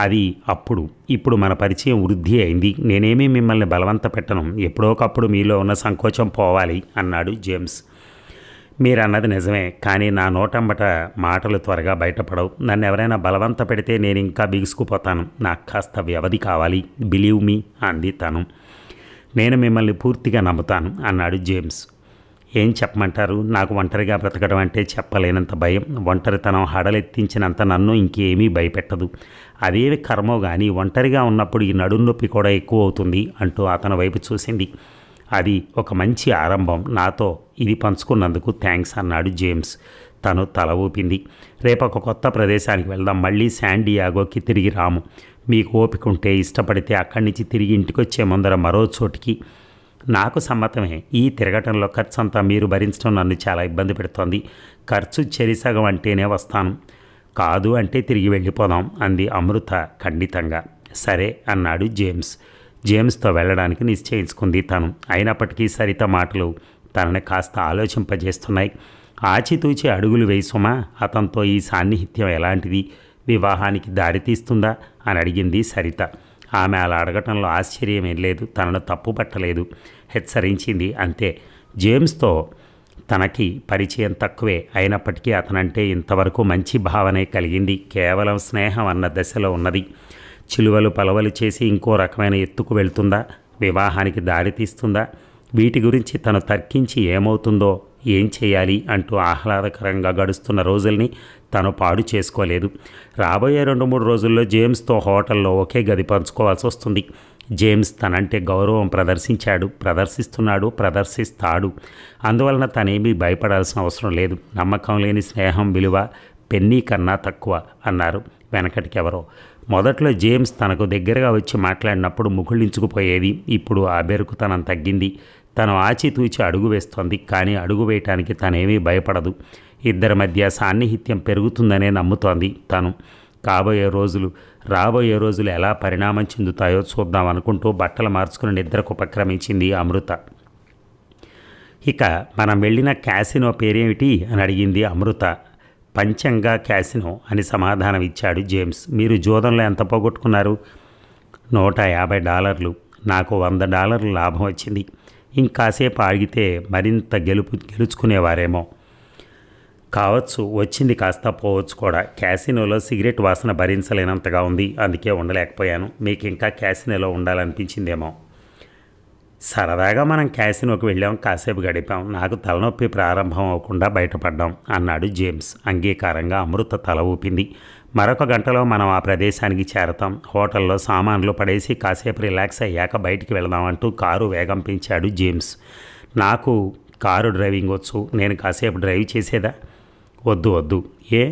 అది అప్పుడు. ఇప్పుడు మన పరిచయం వృద్ధి అయింది. నేనేమీ మిమ్మల్ని బలవంత పెట్టను. ఎప్పుడోకప్పుడు మీలో ఉన్న సంకోచం పోవాలి అన్నాడు జేమ్స్. మీరన్నది నిజమే, కానీ నా నోటంబట మాటలు త్వరగా బయటపడవు. నన్ను ఎవరైనా బలవంత పెడితే నేను ఇంకా బిగుసుకుపోతాను. నాకు కాస్త వ్యవధి కావాలి. బిలీవ్ మీ అంది తను. నేను మిమ్మల్ని పూర్తిగా నమ్ముతాను అన్నాడు జేమ్స్. ఏం చెప్పమంటారు? నాకు ఒంటరిగా బ్రతకడం అంటే చెప్పలేనంత భయం. ఒంటరితనం హడలెత్తించినంత నన్ను ఇంకేమీ భయపెట్టదు. అదేమి కర్మో కానీ ఒంటరిగా ఉన్నప్పుడు ఈ నడుం నొప్పి కూడా ఎక్కువ అవుతుంది అంటూ అతని వైపు చూసింది. అది ఒక మంచి ఆరంభం. నాతో ఇది పంచుకున్నందుకు థ్యాంక్స్ అన్నాడు జేమ్స్. తను తల ఊపింది. రేపొక కొత్త ప్రదేశానికి వెళ్దాం. మళ్ళీ శాండియాగోకి తిరిగి రాము. మీకు ఓపిక ఉంటే ఇష్టపడితే అక్కడి నుంచి తిరిగి ఇంటికి వచ్చే ముందర మరో చోటికి. నాకు సమ్మతమే. ఈ తిరగటంలో ఖర్చు అంతా మీరు భరించడం నన్ను చాలా ఇబ్బంది పెడుతోంది. ఖర్చు చెరిసగం అంటేనే వస్తాను. కాదు అంటే తిరిగి వెళ్ళిపోదాం అంది అమృత ఖండితంగా. సరే అన్నాడు జేమ్స్. జేమ్స్తో వెళ్ళడానికి నిశ్చయించుకుంది తను. అయినప్పటికీ సరిత మాటలు తనని కాస్త ఆలోచింపజేస్తున్నాయి. ఆచితూచి అడుగులు వేసుమా, అతనితో ఈ సాన్నిహిత్యం ఎలాంటిది, వివాహానికి దారితీస్తుందా అని అడిగింది సరిత. ఆమె అలా అడగటంలో ఆశ్చర్యం ఏం లేదు. తనను తప్పు పట్టలేదు. హెచ్చరించింది అంతే. జేమ్స్తో తనకి పరిచయం తక్కువే. అయినప్పటికీ అతనంటే ఇంతవరకు మంచి భావనే కలిగింది. కేవలం స్నేహం అన్న దశలో ఉన్నది. చిలువలు పలవలు చేసి ఇంకో రకమైన ఎత్తుకు వెళ్తుందా, వివాహానికి దారితీస్తుందా, వీటి గురించి తను తర్కించి ఏమవుతుందో, ఏం చేయాలి అంటూ ఆహ్లాదకరంగా గడుస్తున్న రోజుల్ని తను పాడు చేసుకోలేదు. రాబోయే 2-3 రోజుల్లో జేమ్స్తో హోటల్లో ఒకే గది పంచుకోవాల్సి వస్తుంది. జేమ్స్ తనంటే గౌరవం ప్రదర్శిస్తాడు. అందువలన తనేమీ భయపడాల్సిన అవసరం లేదు. నమ్మకం లేని స్నేహం విలువ పెన్నీ కన్నా తక్కువ అన్నారు వెనకటికెవరో. మొదట్లో జేమ్స్ తనకు దగ్గరగా వచ్చి మాట్లాడినప్పుడు ముకుళించుకుపోయేది. ఇప్పుడు ఆ బెరుకుతనం తగ్గింది. తను ఆచితూచి అడుగు వేస్తోంది. కానీ అడుగు వేయటానికి తనేమీ భయపడదు. ఇద్దరి మధ్య సాన్నిహిత్యం పెరుగుతుందనే నమ్ముతోంది తను. రాబోయే రోజులు ఎలా పరిణామం చెందుతాయో చూద్దాం అనుకుంటూ బట్టలు మార్చుకుని నిద్రకు ఉపక్రమించింది అమృత. ఇక మనం వెళ్ళిన క్యాసినో పేరేమిటి అని అడిగింది అమృత. పంచంగా క్యాసినో అని సమాధానం ఇచ్చాడు జేమ్స్. మీరు జూదంలో ఎంత పోగొట్టుకున్నారు? $150. నాకు $100 లాభం వచ్చింది. ఇంకాసేపు ఆగితే మరింత గెలుచుకునేవారేమో. కావచ్చు, వచ్చింది కాస్త పోవచ్చు కూడా. క్యాసినోలో సిగరెట్ వాసన భరించలేనంతగా ఉంది. అందుకే ఉండలేకపోయాను. మీకు ఇంకా క్యాసినోలో ఉండాలనిపించిందేమో. సరదాగా మనం క్యాసినోకి వెళ్ళాం, కాసేపు గడిపాం. నాకు తలనొప్పి ప్రారంభం అవ్వకుండా బయటపడ్డాం అన్నాడు జేమ్స్. అంగీకారంగా అమృత తల ఊపింది. మరొక గంటలో మనం ఆ ప్రదేశానికి చేరతాం. హోటల్లో సామాన్లు పడేసి కాసేపు రిలాక్స్ అయ్యాక బయటికి వెళదామంటూ కారు వేగం పెంచాడు జేమ్స్. నాకు కారు డ్రైవింగ్ వచ్చు. నేను కాసేపు డ్రైవ్ చేసేదా? వద్దు. ఏ,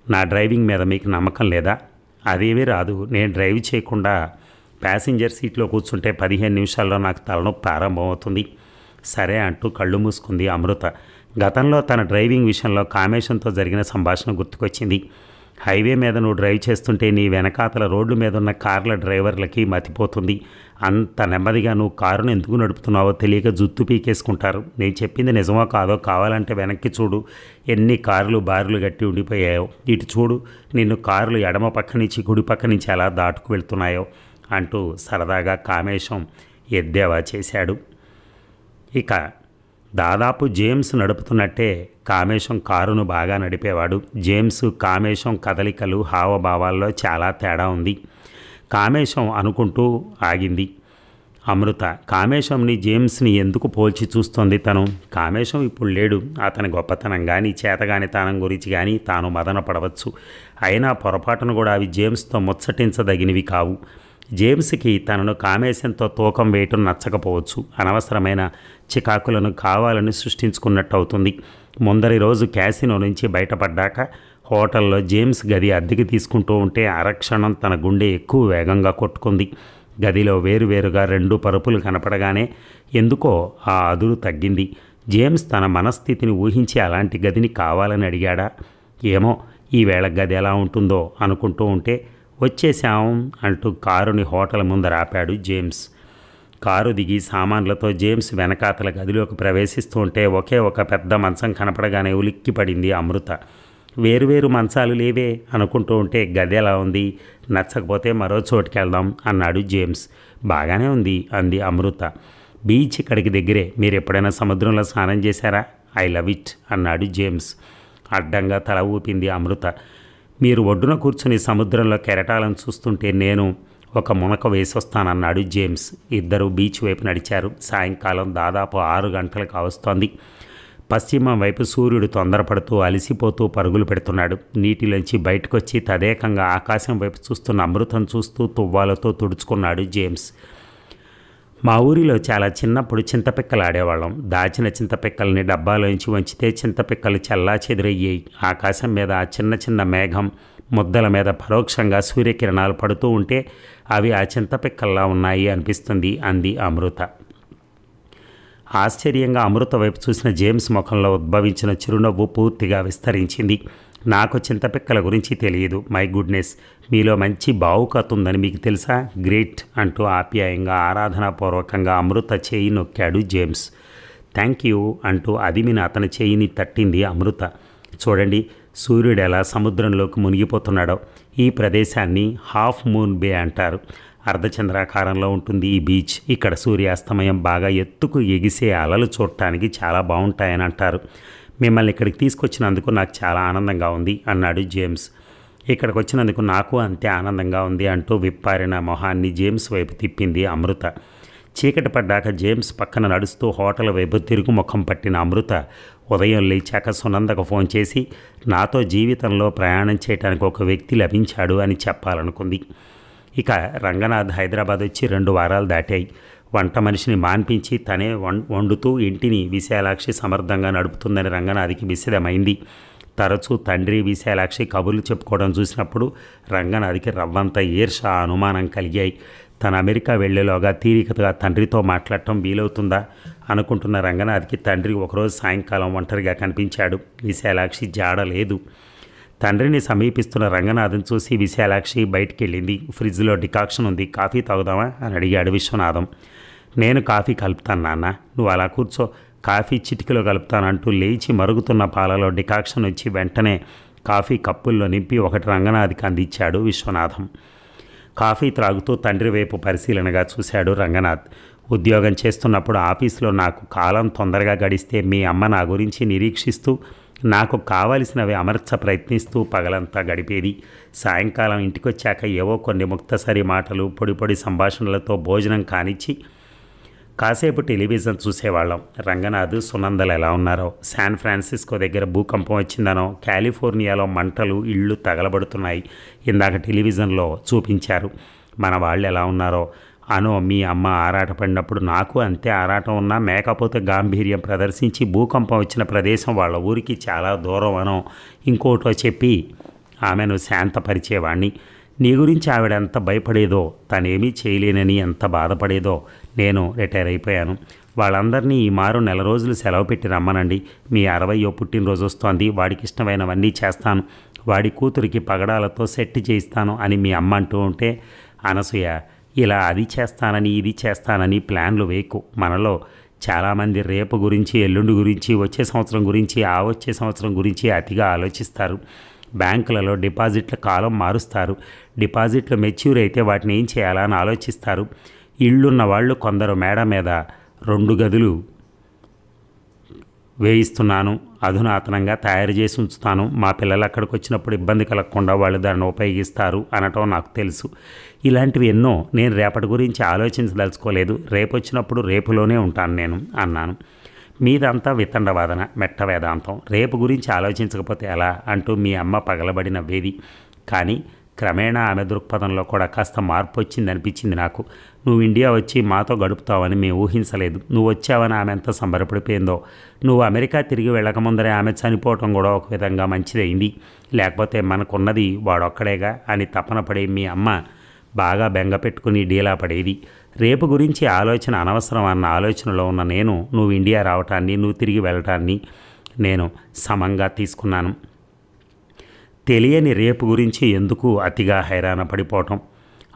నా డ్రైవింగ్ మీద మీకు నమ్మకం లేదా? అదేమీ రాదు. నేను డ్రైవ్ చేయకుండా ప్యాసింజర్ సీట్లో కూర్చుంటే 15 నిమిషాల్లో నాకు తలనొప్పి ప్రారంభమవుతుంది. సరే అంటూ కళ్ళు మూసుకుంది అమృత. గతంలో తన డ్రైవింగ్ విషయంలో కామేశంతో జరిగిన సంభాషణ గుర్తుకొచ్చింది. హైవే మీద నువ్వు డ్రైవ్ చేస్తుంటే నీ వెనకాతల రోడ్డు మీద ఉన్న కార్ల డ్రైవర్లకి మతిపోతుంది. అంత నెమ్మదిగా నువ్వు కారును ఎందుకు నడుపుతున్నావో తెలియక జుత్తు పీకేసుకుంటారు. నేను చెప్పింది నిజమో కాదో కావాలంటే వెనక్కి చూడు. ఎన్ని కార్లు బారులు గట్టి ఉండిపోయాయో. ఇటు చూడు, నిన్ను కార్లు ఎడమ పక్క నుంచి కుడి పక్క నుంచి ఎలా దాటుకు వెళ్తున్నాయో అంటూ సరదాగా కామేశం ఎద్దేవా చేశాడు. ఇక దాదాపు జేమ్స్ నడుపుతున్నట్టే కామేశం కారును బాగా నడిపేవాడు. జేమ్స్ కామేశం కదలికలు హావభావాల్లో చాలా తేడా ఉంది. కామేశం అనుకుంటూ ఆగింది. అమృత కామేశంని జేమ్స్ని ఎందుకు పోల్చి చూస్తోంది తను? కామేశం ఇప్పుడు లేడు. అతని గొప్పతనం కానీ చేతగానితనం గురించి కానీ తాను మదన పడవచ్చు. అయినా పొరపాటును కూడా అవి జేమ్స్తో ముచ్చటించదగినవి కావు. జేమ్స్కి తనను కామేశంతో తూకం వేయటం నచ్చకపోవచ్చు. అనవసరమైన చికాకులను కావాలని సృష్టించుకున్నట్టు అవుతుంది. ముందరి రోజు క్యాసినో నుంచి బయటపడ్డాక హోటల్లో జేమ్స్ గది అద్దెకి తీసుకుంటూ ఉంటే అరక్షణం తన గుండె ఎక్కువ వేగంగా కొట్టుకుంది. గదిలో వేరువేరుగా 2 పరుపులు కనపడగానే ఎందుకో ఆ అదురు తగ్గింది. జేమ్స్ తన మనస్థితిని ఊహించి అలాంటి గదిని కావాలని అడిగాడా? ఏమో ఈవేళ గది ఎలా ఉంటుందో అనుకుంటూ ఉంటే వచ్చేశాం అంటూ కారుని హోటల్ ముందర ఆపాడు జేమ్స్. కారు దిగి సామాన్లతో జేమ్స్ వెనకాతల గదిలోకి ప్రవేశిస్తూ ఉంటే ఒకే ఒక పెద్ద మంచం కనపడగానే ఉలిక్కిపడింది అమృత. వేరువేరు మంచాలు లేవే అనుకుంటూ ఉంటే గది ఎలా ఉంది, నచ్చకపోతే మరో చోటుకి వెళ్దాం అన్నాడు జేమ్స్. బాగానే ఉంది అంది అమృత. బీచ్ ఇక్కడికి దగ్గరే, మీరు ఎప్పుడైనా సముద్రంలో స్నానం చేశారా? ఐ లవ్ ఇట్ అన్నాడు జేమ్స్. అడ్డంగా తల ఊపింది అమృత. మీరు ఒడ్డున కూర్చుని సముద్రంలో కెరటాలను చూస్తుంటే నేను ఒక మునక వేసొస్తానన్నాడు జేమ్స్. ఇద్దరు బీచ్ వైపు నడిచారు. సాయంకాలం దాదాపు 6 గంటలు కావస్తోంది. పశ్చిమం వైపు సూర్యుడు తొందరపడుతూ అలసిపోతూ పరుగులు పెడుతున్నాడు. నీటిలోంచి బయటకొచ్చి తదేకంగా ఆకాశం వైపు చూస్తున్న అమృతం చూస్తూ తువ్వాలతో తుడుచుకున్నాడు జేమ్స్. మా ఊరిలో చాలా చిన్నప్పుడు చింతపిక్కలు ఆడేవాళ్ళం. దాచిన చింతపిక్కల్ని డబ్బాలోంచి వంచితే చింతపిక్కలు చల్లా చెదురయ్యాయి. ఆకాశం మీద ఆ చిన్న చిన్న మేఘం ముద్దల మీద పరోక్షంగా సూర్యకిరణాలు పడుతూ ఉంటే అవి ఆ చింతపిక్కల్లా ఉన్నాయి అనిపిస్తుంది అంది అమృత. ఆశ్చర్యంగా అమృత వైపు చూసిన జేమ్స్ ముఖంలో ఉద్భవించిన చిరునవ్వు పూర్తిగా విస్తరించింది. నాకు చింతపిక్కల గురించి తెలియదు. మై గుడ్నెస్, మీలో మంచి భావుకత ఉందని మీకు తెలుసా? గ్రేట్ అంటూ ఆప్యాయంగా ఆరాధనాపూర్వకంగా అమృత చేయి నొక్కాడు జేమ్స్. థ్యాంక్ యూ అంటూ అదిమిన అతని చేయిని తట్టింది అమృత. చూడండి సూర్యుడు ఎలా సముద్రంలోకి మునిగిపోతున్నాడో. ఈ ప్రదేశాన్ని హాఫ్ మూన్ బే అంటారు. అర్ధచంద్రాకారంలో ఉంటుంది ఈ బీచ్. ఇక్కడ సూర్యాస్తమయం బాగా ఎత్తుకు ఎగిసే అలలు చూడటానికి చాలా బాగుంటాయని అంటారు. మిమ్మల్ని ఇక్కడికి తీసుకొచ్చినందుకు నాకు చాలా ఆనందంగా ఉంది అన్నాడు జేమ్స్. ఇక్కడికి వచ్చినందుకు నాకు అంతే ఆనందంగా ఉంది అంటూ విప్పారిన మొహాన్ని జేమ్స్ వైపు తిప్పింది అమృత. చీకటి పడ్డాక జేమ్స్ పక్కన నడుస్తూ హోటల్ వైపు తిరుగు ముఖం పట్టిన అమృత ఉదయం లేచాక సునందకు ఫోన్ చేసి నాతో జీవితంలో ప్రయాణం చేయడానికి ఒక వ్యక్తి లభించాడు అని చెప్పాలనుకుంది. ఇక రంగనాథ్ హైదరాబాద్ వచ్చి 2 వారాలు దాటాయి. వంట మనిషిని మాన్పించి తనే వండుతూ ఇంటిని విశాలాక్షి సమర్థంగా నడుపుతుందని రంగనాథ్కి విసిదమైంది. తరచూ తండ్రి విశాలాక్షి కబుర్లు చెప్పుకోవడం చూసినప్పుడు రంగనాథ్కి రవ్వంత ఈర్ష అనుమానం కలిగాయి. తన అమెరికా వెళ్లేలోగా తీరికగా తండ్రితో మాట్లాడటం వీలవుతుందా అనుకుంటున్న రంగనాథ్కి తండ్రి ఒకరోజు సాయంకాలం ఒంటరిగా కనిపించాడు. విశాలాక్షి జాడలేదు. తండ్రిని సమీపిస్తున్న రంగనాథన్ చూసి విశాలాక్షి బయటికి వెళ్ళింది. ఫ్రిడ్జ్లో డికాక్షన్ ఉంది, కాఫీ తాగుదామా అని అడిగాడు విశ్వనాథం. నేను కాఫీ కలుపుతాను నాన్న, నువ్వు అలా కూర్చో, కాఫీ చిటికలో కలుపుతానంటూ లేచి మరుగుతున్న పాలలో డికాక్షన్ వచ్చి వెంటనే కాఫీ కప్పుల్లో నింపి ఒకటి రంగనాథ్కి అందించాడు విశ్వనాథం. కాఫీ త్రాగుతూ తండ్రి వైపు పరిశీలనగా చూశాడు రంగనాథ్. ఉద్యోగం చేస్తున్నప్పుడు ఆఫీసులో నాకు కాలం తొందరగా గడిస్తే మీ అమ్మ నా గురించి నిరీక్షిస్తూ నాకు కావలసినవి అమర్చ ప్రయత్నిస్తూ పగలంతా గడిపేది. సాయంకాలం ఇంటికొచ్చాక ఏవో కొన్ని ముక్తసరి మాటలు పొడి పొడి సంభాషణలతో భోజనం కానిచ్చి కాసేపు టెలివిజన్ చూసేవాళ్ళం. రంగనాథ్ సునందలు ఎలా ఉన్నారో, శాన్ ఫ్రాన్సిస్కో దగ్గర భూకంపం వచ్చిందనో, కాలిఫోర్నియాలో మంటలు ఇళ్ళు తగలబడుతున్నాయి ఇందాక టెలివిజన్లో చూపించారు, మన వాళ్ళు ఎలా ఉన్నారో అనో, మీ అమ్మ ఆరాటపడినప్పుడు నాకు అంతే ఆరాటం ఉన్నా మేకపోతే గాంభీర్యం ప్రదర్శించి భూకంపం వచ్చిన ప్రదేశం వాళ్ళ ఊరికి చాలా దూరం అనో ఇంకోటో చెప్పి ఆమెను శాంతపరిచేవాణ్ణి. నీ గురించి ఆవిడ ఎంత భయపడేదో, తనేమీ చేయలేనని ఎంత బాధపడేదో. నేను రిటైర్ అయిపోయాను. వాళ్ళందరినీ ఈ మారు 4 రోజులు సెలవు పెట్టి రమ్మనండి. మీ 60వ పుట్టినరోజు వస్తోంది, వాడికి ఇష్టమైనవన్నీ చేస్తాను, వాడి కూతురికి పగడాలతో సెట్ చేయిస్తాను అని మీ అమ్మ అంటూ ఉంటే, అనసూయ ఇలా అది చేస్తానని ఇది చేస్తానని ప్లాన్లు వేయకు. మనలో చాలామంది రేపు గురించి, ఎల్లుండి గురించి, వచ్చే సంవత్సరం గురించి, ఆ వచ్చే సంవత్సరం గురించి అతిగా ఆలోచిస్తారు. బ్యాంకులలో డిపాజిట్ల కాలం మారుస్తారు. డిపాజిట్లు మెచ్యూర్ అయితే వాటిని ఏం చేయాలా అని ఆలోచిస్తారు. ఇళ్ళున్న వాళ్ళు కొందరు మేడ మీద 2 గదులు వేయిస్తున్నాను, అధునాతనంగా తయారు చేసి ఉంచుతాను. మా పిల్లలు అక్కడికి వచ్చినప్పుడు ఇబ్బంది కలగకుండా వాళ్ళు దాన్ని ఉపయోగిస్తారు అనటం నాకు తెలుసు. ఇలాంటివి ఎన్నో. నేను రేపటి గురించి ఆలోచించదలుచుకోలేదు. రేపు వచ్చినప్పుడు రేపులోనే ఉంటాను నేను అన్నాను. మీదంతా వితండవాదన, మెట్ట వేదాంతం. రేపు గురించి ఆలోచించకపోతే ఎలా అంటూ మీ అమ్మ పగలబడి నవ్వేది. కానీ క్రమేణా ఆమె దృక్పథంలో కూడా కాస్త మార్పు వచ్చిందనిపించింది నాకు. నువ్వు ఇండియా వచ్చి మాతో గడుపుతావని మేము ఊహించలేదు. నువ్వు వచ్చావని ఆమె ఎంత సంబరపడిపోయిందో. నువ్వు అమెరికా తిరిగి వెళ్ళకముందరే ఆమె చనిపోవటం కూడా ఒక విధంగా మంచిదైంది. లేకపోతే మనకున్నది వాడొక్కడేగా అని తపన పడే మీ అమ్మ బాగా బెంగ పెట్టుకుని డీలా పడేది. రేపు గురించి ఆలోచన అనవసరం అన్న ఆలోచనలో ఉన్న నేను నువ్వు ఇండియా రావటాన్ని, నువ్వు తిరిగి వెళ్ళటాన్ని నేను సమంగా తీసుకున్నాను. తెలియని రేపు గురించి ఎందుకు అతిగా హైరాణ పడిపోవటం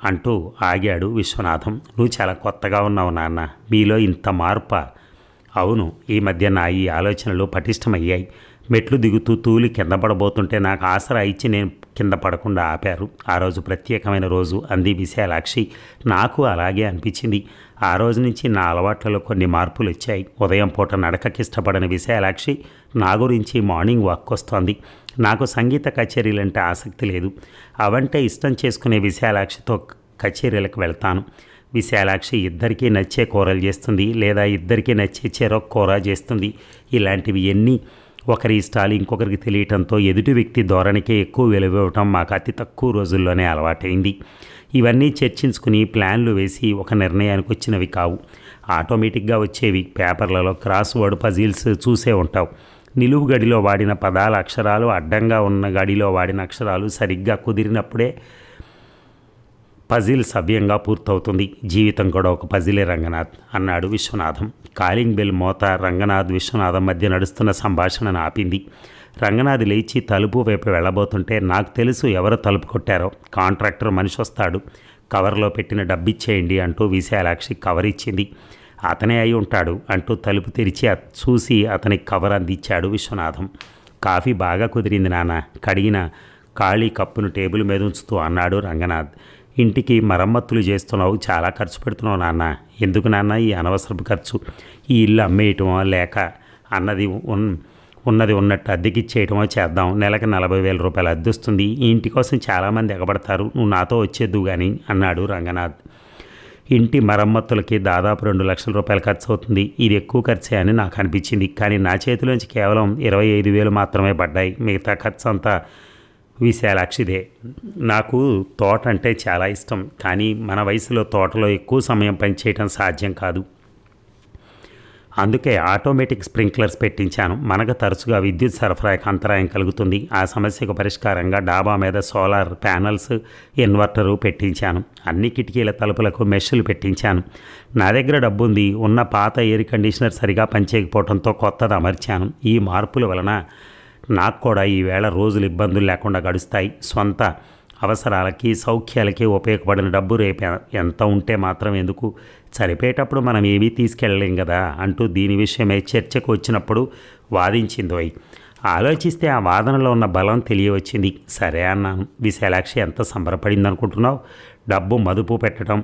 అంటూ ఆగాడు విశ్వనాథం. నువ్వు చాలా కొత్తగా ఉన్నావు నాన్న, మీలో ఇంత మార్పా? అవును, ఈ మధ్య నా ఈ ఆలోచనలు పటిష్టమయ్యాయి. మెట్లు దిగుతూ తూలి కింద పడబోతుంటే నాకు ఆసరా ఇచ్చి నేను కింద పడకుండా ఆపారు. ఆ రోజు ప్రత్యేకమైన రోజు అంది విశాలాక్షి. నాకు అలాగే అనిపించింది. ఆ రోజు నుంచి నా అలవాట్లలో కొన్ని మార్పులు వచ్చాయి. ఉదయం పూట నడకకి ఇష్టపడని విశాలాక్షి నా గురించి మార్నింగ్ వాక్ వస్తోంది. నాకు సంగీత కచేరీలంటే ఆసక్తి లేదు. అవంటే ఇష్టం చేసుకునే విశాలాక్షితో కచేరీలకు వెళ్తాను. విశాలాక్షి ఇద్దరికీ నచ్చే కూరలు చేస్తుంది, లేదా ఇద్దరికీ నచ్చే చెరొక కూర చేస్తుంది. ఇలాంటివి ఎన్ని ఒకరి ఇష్టాలు ఇంకొకరికి తెలియటంతో ఎదుటి వ్యక్తి ధోరణికే ఎక్కువ విలువివ్వటం మాకు అతి తక్కువ రోజుల్లోనే అలవాటైంది. ఇవన్నీ చర్చించుకుని ప్లాన్లు వేసి ఒక నిర్ణయానికి వచ్చినవి కావు. ఆటోమేటిక్గా వచ్చేవి. పేపర్లలో క్రాస్ వర్డ్ పజిల్స్ చూసే ఉంటావు. నిలువు గడిలో వాడిన పదాల అక్షరాలు అడ్డంగా ఉన్న గడిలో వాడిన అక్షరాలు సరిగ్గా కుదిరినప్పుడే పజిల్ సవ్యంగా పూర్తవుతుంది. జీవితం కూడా ఒక పజిలే రంగనాథ్ అన్నాడు విశ్వనాథం. కాలింగ్ బెల్ మోత రంగనాథ్ విశ్వనాథం మధ్య నడుస్తున్న సంభాషణను ఆపింది. రంగనాథ్ లేచి తలుపు వైపు వెళ్ళబోతుంటే నాకు తెలుసు ఎవరు తలుపు కొట్టారో. కాంట్రాక్టర్ మనిషి వస్తాడు, కవర్లో పెట్టిన డబ్బిచ్చేయండి అంటూ విశాలాక్షి కవర్ ఇచ్చింది. అతనే అయి ఉంటాడు అంటూ తలుపు తెరిచి చూసి అతనికి కవర్ అందించాడు విశ్వనాథం. కాఫీ బాగా కుదిరింది నాన్న, కడిగిన ఖాళీ కప్పును టేబుల్ మీద ఉంచుతూ అన్నాడు రంగనాథ్. ఇంటికి మరమ్మతులు చేస్తున్నావు, చాలా ఖర్చు పెడుతున్నావు నాన్న. ఎందుకు నాన్న ఈ అనవసరపు ఖర్చు? ఈ ఇల్లు అమ్మేయటమో లేక ఉన్నది ఉన్నట్టు అద్దెకిచ్చేయటమో చేద్దాం. నెలకు 40,000 రూపాయలు అద్దె వస్తుంది. ఈ ఇంటి కోసం చాలామంది ఎగబడతారు. నువ్వు నాతో వచ్చేద్దు కానీ అన్నాడు రంగనాథ్. ఇంటి మరమ్మతులకి దాదాపు 2 లక్షల రూపాయలు ఖర్చు అవుతుంది. ఇది ఎక్కువ ఖర్చే అని నాకు అనిపించింది. కానీ నా చేతిలోంచి కేవలం 25,000 మాత్రమే పడ్డాయి. మిగతా ఖర్చు అంతా విశాలాక్షిదే. నాకు తోట అంటే చాలా ఇష్టం. కానీ మన వయసులో తోటలో ఎక్కువ సమయం పనిచేయటం సాధ్యం కాదు. అందుకే ఆటోమేటిక్ స్ప్రింక్లర్స్ పెట్టించాను. మనకు తరచుగా విద్యుత్ సరఫరాకి అంతరాయం కలుగుతుంది. ఆ సమస్యకు పరిష్కారంగా డాబా మీద సోలార్ ప్యానల్స్, ఇన్వర్టరు పెట్టించాను. అన్ని కిటికీల తలుపులకు మెష్లు పెట్టించాను. నా దగ్గర డబ్బుంది. ఉన్న పాత ఎయిర్ కండిషనర్ సరిగా పనిచేయకపోవడంతో కొత్తది అమర్చాను. ఈ మార్పుల వలన నాకు కూడా ఈవేళ రోజులు ఇబ్బందులు లేకుండా గడుస్తాయి. స్వంత అవసరాలకి సౌఖ్యాలకి ఉపయోగపడిన డబ్బు రేపు ఎంత ఉంటే మాత్రం ఎందుకు? చనిపోయేటప్పుడు మనం ఏమీ తీసుకెళ్ళలేం కదా అంటూ దీని విషయమై చర్చకు వచ్చినప్పుడు వాదించిందోయ్. ఆలోచిస్తే ఆ వాదనలో ఉన్న బలం తెలియవచ్చింది. సరే అన్నాను. విశాలాక్షి ఎంత సంబరపడింది అనుకుంటున్నావు? డబ్బు మదుపు పెట్టడం,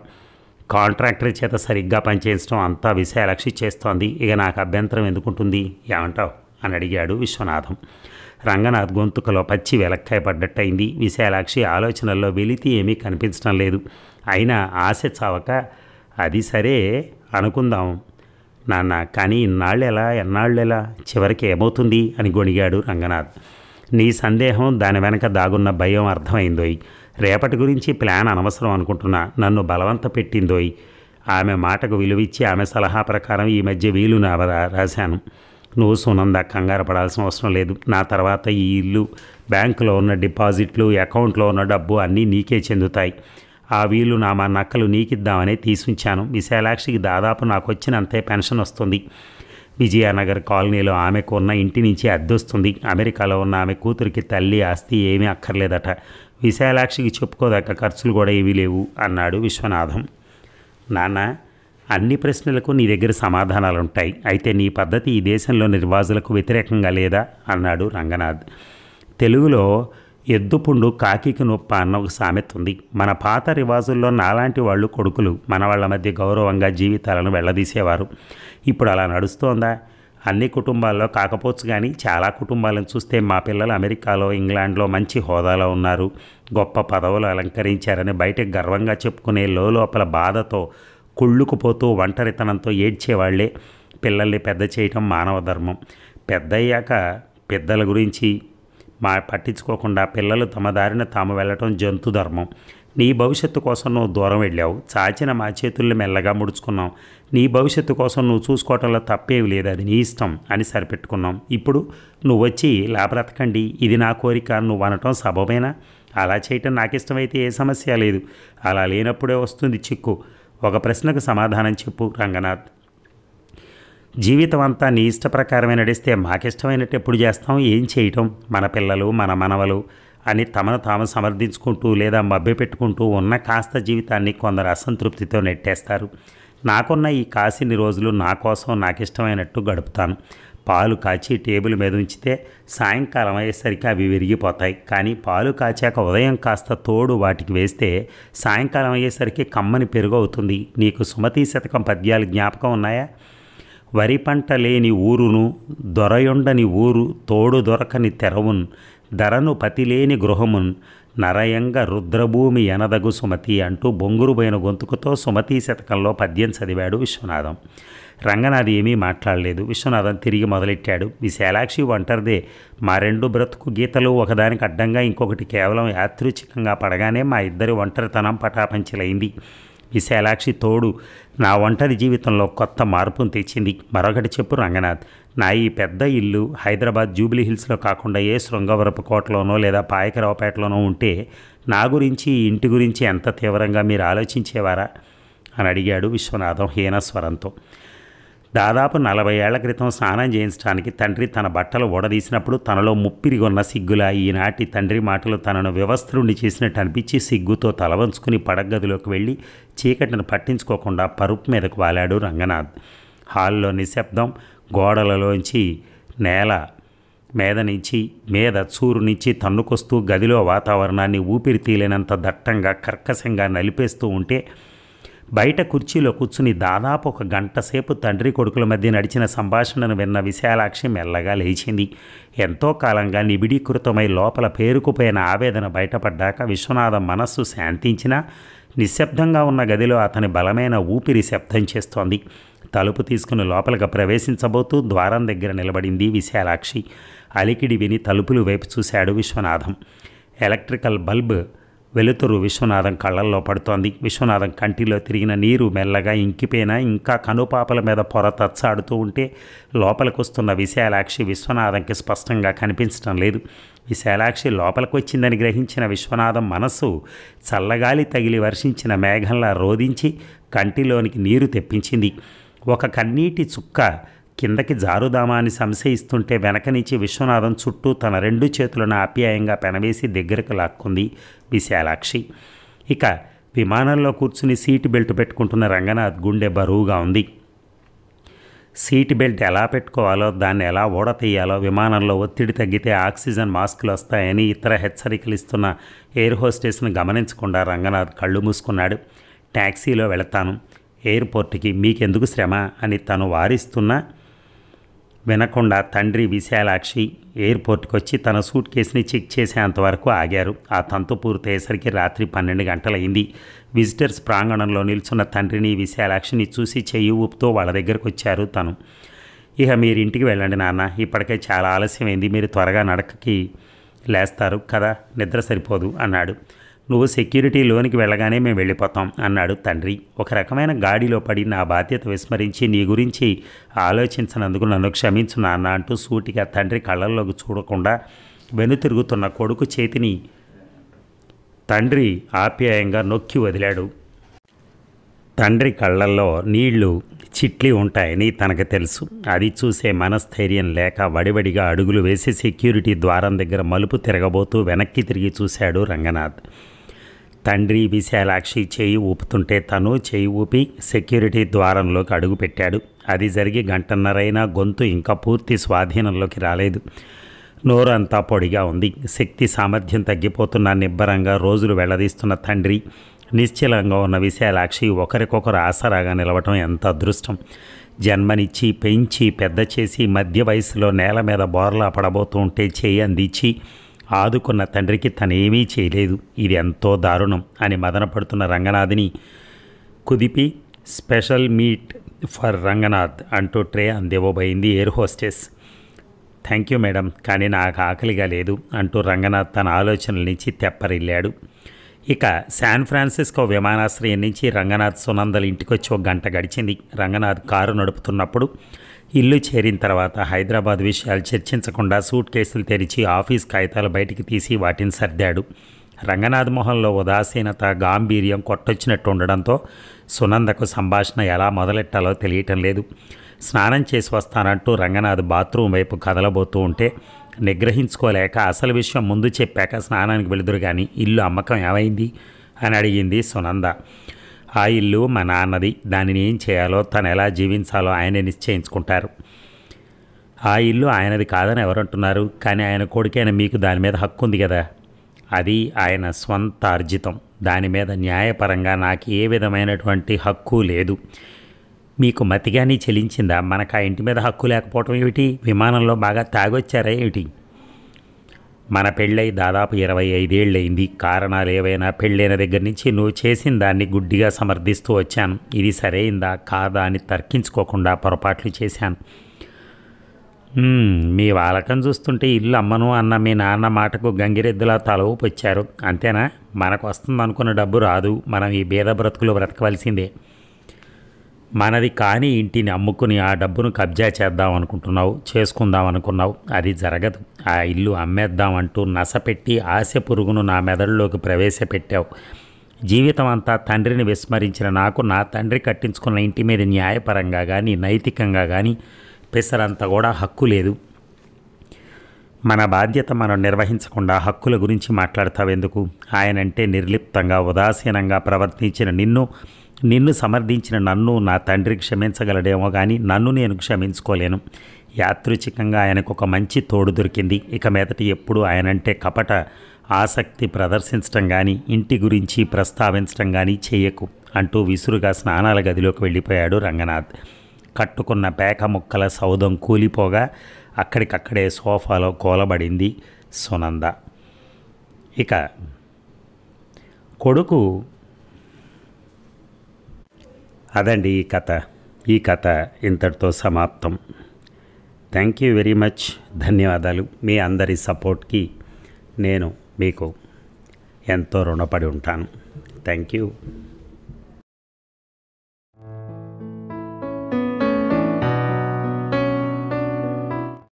కాంట్రాక్టర్ చేత సరిగ్గా పనిచేయించడం అంతా విశాలాక్షి చేస్తోంది. ఇక నాకు అభ్యంతరం ఎందుకుంటుంది? ఏమంటావు అని అడిగాడు విశ్వనాథం. రంగనాథ్ గొంతుకలో పచ్చి వెలక్కాయ పడ్డట్టయింది. విశాలాక్షి ఆలోచనల్లో వెలితి ఏమీ కనిపించడం లేదు. అయినా ఆశ చావక అది సరే అనుకుందాం నాన్న, కానీ ఎన్నాళ్ళెలా చివరికి ఏమవుతుంది అని గొణిగాడు రంగనాథ్. నీ సందేహం, దాని వెనక దాగున్న భయం అర్థమైందోయ్. రేపటి గురించి ప్లాన్ అనవసరం అనుకుంటున్నా. నన్ను బలవంత పెట్టిందోయ్. ఆమె మాటకు విలువిచ్చి ఆమె సలహా ప్రకారం ఈ మధ్య వీలు రాశాను. నువ్వు సునంద కంగారు పడాల్సిన అవసరం లేదు. నా తర్వాత ఈ ఇల్లు, బ్యాంకులో ఉన్న డిపాజిట్లు, అకౌంట్లో ఉన్న డబ్బు అన్నీ నీకే చెందుతాయి. ఆ వీలు మా నక్కలు నీకిద్దామని తీసుంచాను. విశాలాక్షికి దాదాపు నాకు వచ్చినంతే పెన్షన్ వస్తుంది. విజయనగర్ కాలనీలో ఆమెకు ఉన్న ఇంటి నుంచి అద్దె వస్తుంది. అమెరికాలో ఉన్న ఆమె కూతురికి తల్లి ఆస్తి ఏమీ అక్కర్లేదట. విశాలాక్షికి చెప్పుకోదగ్గ ఖర్చులు కూడా ఏమీ లేవు అన్నాడు విశ్వనాథం. నాన్న, అన్ని ప్రశ్నలకు నీ దగ్గర సమాధానాలుంటాయి. అయితే నీ పద్ధతి ఈ దేశంలో నిర్వాజులకు వ్యతిరేకంగా లేదా అన్నాడు రంగనాథ్. తెలుగులో ఎద్దుపుండు కాకికి నొప్ప అన్న ఒక సామెత ఉంది. మన పాత రివాజుల్లో నాలాంటి వాళ్ళు కొడుకులు మన వాళ్ళ మధ్య గౌరవంగా జీవితాలను వెళ్ళదీసేవారు. ఇప్పుడు అలా నడుస్తోందా? అన్ని కుటుంబాల్లో కాకపోవచ్చు కానీ చాలా కుటుంబాలను చూస్తే మా పిల్లలు అమెరికాలో ఇంగ్లాండ్లో మంచి హోదాలో ఉన్నారు, గొప్ప పదవులు అలంకరించారని బయటకు గర్వంగా చెప్పుకునే లోపల బాధతో కుళ్ళుకుపోతూ ఒంటరితనంతో ఏడ్చేవాళ్లే పిల్లల్ని పెద్ద చేయటం మానవ ధర్మం. పెద్దయ్యాక పెద్దల గురించి పట్టించుకోకుండా పిల్లలు తమ దారిన తాము వెళ్ళటం జంతు ధర్మం. నీ భవిష్యత్తు కోసం నువ్వు దూరం వెళ్ళావు, చాచిన మా చేతుల్లో మెల్లగా ముడుచుకున్నాం. నీ భవిష్యత్తు కోసం నువ్వు చూసుకోవటంలో తప్పేవి లేదు, అది నీ ఇష్టం అని సరిపెట్టుకున్నాం. ఇప్పుడు నువ్వు వచ్చి బ్రతకండి ఇది నా కోరిక నువ్వు అనటం సబబేనా? అలా చేయటం నాకు ఇష్టమైతే ఏ సమస్య లేదు, అలా లేనప్పుడే వస్తుంది చిక్కు. ఒక ప్రశ్నకు సమాధానం చెప్పు రంగనాథ్. జీవితం అంతా నీ ఇష్ట ప్రకారమే నడిస్తే మాకిష్టమైనట్టు ఎప్పుడు చేస్తాం? ఏం చేయటం? మన పిల్లలు మన మనవలు అని తమను తాము సమర్థించుకుంటూ లేదా మభ్యపెట్టుకుంటూ ఉన్న కాస్త జీవితాన్ని కొందరు అసంతృప్తితో నెట్టేస్తారు. నాకున్న ఈ కాసిన్ని రోజులు నా కోసం నాకు ఇష్టమైనట్టు గడుపుతాను. పాలు కాచి టేబుల్ మీద ఉంచితే సాయంకాలం అయ్యేసరికి అవి విరిగిపోతాయి. కానీ పాలు కాచాక ఉదయం కాస్త తోడు వాటికి వేస్తే సాయంకాలం అయ్యేసరికి కమ్మని పెరుగు అవుతుంది. నీకు సుమతీ శతకం పద్యాలు జ్ఞాపకం ఉన్నాయా? వరి పంట లేని ఊరును దొరయుండని ఊరు తోడు దొరకని తెరవున్ ధరను పతిలేని గృహమున్ నరయంగ రుద్రభూమి ఎనదగు సుమతి అంటూ బొంగురుబోయిన గొంతుకుతో సుమతీ శతకంలో పద్యం చదివాడు విశ్వనాథం. రంగనాథ్ ఏమీ మాట్లాడలేదు. విశ్వనాథం తిరిగి మొదలెట్టాడు. విశాలాక్షి ఒంటరిదే. మా రెండు బ్రతుకు గీతలు ఒకదానికి అడ్డంగా ఇంకొకటి కేవలం యాదృచ్ఛికంగా పడగానే మా ఇద్దరి ఒంటరితనం పటాపంచలైంది. విశాలాక్షి తోడు నా ఒంటరి జీవితంలో కొత్త మార్పును తెచ్చింది. మరొకటి చెప్పు రంగనాథ్. నా ఈ పెద్ద ఇల్లు హైదరాబాద్ జూబ్లీ హిల్స్లో కాకుండా ఏ శృంగవరపు కోటలోనో లేదా పాయకరావుపేటలోనో ఉంటే నా గురించి ఈ ఇంటి గురించి ఎంత తీవ్రంగా మీరు ఆలోచించేవారా అని అడిగాడు విశ్వనాథం హీనస్వరంతో. దాదాపు 40 ఏళ్ల క్రితం స్నానం చేయించడానికి తండ్రి తన బట్టలు ఊడదీసినప్పుడు తనలో ముప్పిరిగొన్న సిగ్గులా ఈనాటి తండ్రి మాటలు తనను వ్యవస్థలుండి చేసినట్టు అనిపించి సిగ్గుతో తలవంచుకుని పడగదిలోకి వెళ్ళి చీకటిని పట్టించుకోకుండా పరుపు మీదకు వాలాడు రంగనాథ్. హాల్లో నిశ్శబ్దం. గోడలలోంచి నేల మీద చూరు నుంచి తన్నుకొస్తూ గదిలో వాతావరణాన్ని ఊపిరి తీలేనంత దట్టంగా కర్కశంగా నలిపేస్తూ ఉంటే బయట కుర్చీలో కూర్చుని దాదాపు 1 గంట సేపు తండ్రి కొడుకుల మధ్య నడిచిన సంభాషణను విన్న విశాలాక్షి మెల్లగా లేచింది. ఎంతో కాలంగా నిబిడీకృతమై లోపల పేరుకుపోయిన ఆవేదన బయటపడ్డాక విశ్వనాథం మనస్సు శాంతించినా నిశ్శబ్దంగా ఉన్న గదిలో అతని బలమైన ఊపిరి శబ్దం చేస్తోంది. తలుపు తీసుకుని లోపలికి ప్రవేశించబోతూ ద్వారం దగ్గర నిలబడింది విశాలాక్షి. అలికిడి విని తలుపులు వైపు చూశాడు విశ్వనాథం. ఎలక్ట్రికల్ బల్బ్ వెలుతురు విశ్వనాథం కళ్ళల్లో పడుతోంది. విశ్వనాథం కంటిలో తిరిగిన నీరు మెల్లగా ఇంకిపోయినా ఇంకా కనుపాపల మీద పొర తచ్చాడుతూ ఉంటే లోపలికి వస్తున్న విశాలాక్షి విశ్వనాథంకి స్పష్టంగా కనిపించడం లేదు. విశాలాక్షి లోపలికి వచ్చిందని గ్రహించిన విశ్వనాథం మనస్సు చల్లగాలి తగిలి వర్షించిన మేఘంలా రోదించి కంటిలోనికి నీరు తెప్పించింది. ఒక కన్నీటి చుక్క కిందకి జారుదామా అని సంశయిస్తుంటే వెనక నుంచి విశ్వనాథం చుట్టూ తన 2 చేతులను ఆప్యాయంగా పెనవేసి దగ్గరకు లాక్కుంది విశాలాక్షి. ఇక విమానంలో కూర్చుని సీటు బెల్ట్ పెట్టుకుంటున్న రంగనాథ్ గుండె బరువుగా ఉంది. సీట్ బెల్ట్ ఎలా పెట్టుకోవాలో, దాన్ని ఎలా ఊడతీయాలో, విమానంలో ఒత్తిడి తగ్గితే ఆక్సిజన్ మాస్కులు వస్తాయని ఇతర హెచ్చరికలు ఇస్తున్న ఎయిర్ హోస్టెస్ను గమనించకుండా రంగనాథ్ కళ్ళు మూసుకున్నాడు. ట్యాక్సీలో వెళతాను ఎయిర్పోర్ట్కి, మీకెందుకు శ్రమ అని తను వారిస్తున్నా వినకుండా తండ్రి విశాలాక్షి ఎయిర్పోర్ట్కి వచ్చి తన సూట్ కేసుని చెక్ చేసేంతవరకు ఆగారు. ఆ తంతు పూర్తయ్యేసరికి రాత్రి 12 గంటలైంది. విజిటర్స్ ప్రాంగణంలో నిల్చున్న తండ్రిని విశాలాక్షిని చూసి చెయ్యి ఊపుతూ వాళ్ళ దగ్గరకు వచ్చారు తను. ఇక మీరు ఇంటికి వెళ్ళండి నాన్న, ఇప్పటికే చాలా ఆలస్యమైంది, మీరు త్వరగా నడకకి లేస్తారు కదా, నిద్ర సరిపోదు అన్నాడు. నువ్వు సెక్యూరిటీ లోనికి వెళ్ళగానే మేము వెళ్ళిపోతాం అన్నాడు తండ్రి. ఒక రకమైన గాడిలో పడి నా బాధ్యత విస్మరించి నీ గురించి ఆలోచించినందుకు నన్ను క్షమించు నాన్న అంటూ సూటిగా తండ్రి కళ్ళల్లోకి చూడకుండా వెనుతిరుగుతున్న కొడుకు చేతిని తండ్రి ఆప్యాయంగా నొక్కి వదిలాడు. తండ్రి కళ్ళల్లో నీళ్లు చిట్లి ఉంటాయని తనకు తెలుసు. అది చూసే మనస్థైర్యం లేక వడివడిగా అడుగులు వేసి సెక్యూరిటీ ద్వారం దగ్గర మలుపు తిరగబోతూ వెనక్కి తిరిగి చూశాడు రంగనాథ్. తండ్రి విశాలాక్షి చేయి ఊపుతుంటే తను చేయి ఊపి సెక్యూరిటీ ద్వారంలోకి అడుగుపెట్టాడు. అది జరిగి 1.5 గంటైనా గొంతు ఇంకా పూర్తి స్వాధీనంలోకి రాలేదు. నోరు అంతా పొడిగా ఉంది. శక్తి సామర్థ్యం తగ్గిపోతున్న నిబ్బరంగా రోజులు వెళ్లదీస్తున్న తండ్రి, నిశ్చలంగా ఉన్న విశాలాక్షి ఒకరికొకరు ఆసరాగా నిలవటం ఎంత అదృష్టం. జన్మనిచ్చి పెంచి పెద్ద చేసి మధ్య వయసులో నేల మీద బోర్లా పడబోతూ ఉంటే చేయి అందించి ఆదుకున్న తండ్రికి తనేమీ చేయలేదు, ఇది ఎంతో దారుణం అని మదనపడుతున్న రంగనాథ్ని కుదిపి స్పెషల్ మీట్ ఫర్ రంగనాథ్ అంటూ ట్రే అందివ్వబోయింది air hostess. Thank you madam, కానీ నాకు ఆకలిగా లేదు అంటూ రంగనాథ్ తన ఆలోచనల నుంచి తెప్పరిల్లాడు. ఇక శాన్ ఫ్రాన్సిస్కో విమానాశ్రయం నుంచి రంగనాథ్ సునందల ఇంటికొచ్చి ఒక గంట గడిచింది. రంగనాథ్ కారు నడుపుతున్నప్పుడు ఇల్లు చేరిన తర్వాత హైదరాబాద్ విషయాలు చర్చించకుండా సూట్ కేసులు తెరిచి ఆఫీస్ కాగితాలు బయటికి తీసి వాటిని సర్దాడు. రంగనాథ్ మొహంలో ఉదాసీనత, గాంభీర్యం కొట్టొచ్చినట్టు ఉండడంతో సునందకు సంభాషణ ఎలా మొదలెట్టాలో తెలియటం లేదు. స్నానం చేసి వస్తానంటూ రంగనాథ్ బాత్రూమ్ వైపు కదలబోతూ ఉంటే నిగ్రహించుకోలేక అసలు విషయం ముందు చెప్పాక స్నానానికి వెళుదురు కానీ ఇల్లు అమ్మకం ఏమైంది అని అడిగింది సునంద. ఆ ఇల్లు మా నాన్నది, దానిని ఏం చేయాలో తను ఎలా జీవించాలో ఆయనే నిశ్చయించుకుంటారు. ఆ ఇల్లు ఆయనది కాదని ఎవరంటున్నారు? కానీ ఆయన కొడుకైన మీకు దాని మీద హక్కు ఉంది కదా. అది ఆయన స్వంత అర్జితం, దాని మీద న్యాయపరంగా నాకు ఏ విధమైనటువంటి హక్కు లేదు. మీకు మతిగాని చెలించిందా? మనకు ఆ ఇంటి మీద హక్కు లేకపోవటం ఏమిటి? విమానంలో బాగా తాగొచ్చారా ఏమిటి? మన పెళ్ళై దాదాపు 25 ఏళ్ళయింది. కారణాలు ఏవైనా పెళ్ళైన దగ్గర నుంచి నువ్వు చేసిన దాన్ని గుడ్డిగా సమర్థిస్తూ వచ్చాను. ఇది సరైందా కాదా అని తర్కించుకోకుండా పొరపాట్లు చేశాను. మీ వాలకం చూస్తుంటే ఇల్లు అమ్మను అన్న మీ నాన్న మాటకు గంగిరెద్దులా తల ఊపొచ్చారు. అంతేనా? మనకు వస్తుందనుకున్న డబ్బు రాదు, మనం ఈ బీద బ్రతుకులు బ్రతకవలసిందే. మనది కాని ఇంటిని అమ్ముకుని ఆ డబ్బును కబ్జా చేద్దాం అనుకుంటున్నావు, చేసుకుందాం అనుకున్నావు. అది జరగదు. ఆ ఇల్లు అమ్మేద్దామంటూ నసపెట్టి ఆశ పురుగును నా మెదడులోకి ప్రవేశపెట్టావు. జీవితం అంతా తండ్రిని విస్మరించిన నాకు నా తండ్రి కట్టించుకున్న ఇంటి మీద న్యాయపరంగా కానీ నైతికంగా కానీ పెసరంత కూడా హక్కు లేదు. మన బాధ్యత మనం నిర్వహించకుండా హక్కుల గురించి మాట్లాడతావెందుకు? ఆయనంటే నిర్లిప్తంగా ఉదాసీనంగా ప్రవర్తించిన నిన్ను సమర్థించిన నన్ను నా తండ్రి క్షమించగలడేమో కానీ నన్ను నేను క్షమించుకోలేను. యాదృచ్ఛికంగా ఆయనకు ఒక మంచి తోడు దొరికింది. ఇక మీదట ఎప్పుడూ ఆయనంటే కపట ఆసక్తి ప్రదర్శించడం కానీ ఇంటి గురించి ప్రస్తావించడం కానీ చేయకు అంటూ విసురుగా స్నానాల గదిలోకి వెళ్ళిపోయాడు రంగనాథ్. కట్టుకున్న పేక ముక్కల సౌధం కూలిపోగా అక్కడికక్కడే సోఫాలో కూలబడింది సునంద. ఇక కొడుకు అదండి ఈ కథ ఇంతటితో సమాప్తం. Thank you very much. ధన్యవాదాలు. మీ అందరి సపోర్ట్కి నేను మీకు ఎంతో రుణపడి ఉంటాను. Thank you.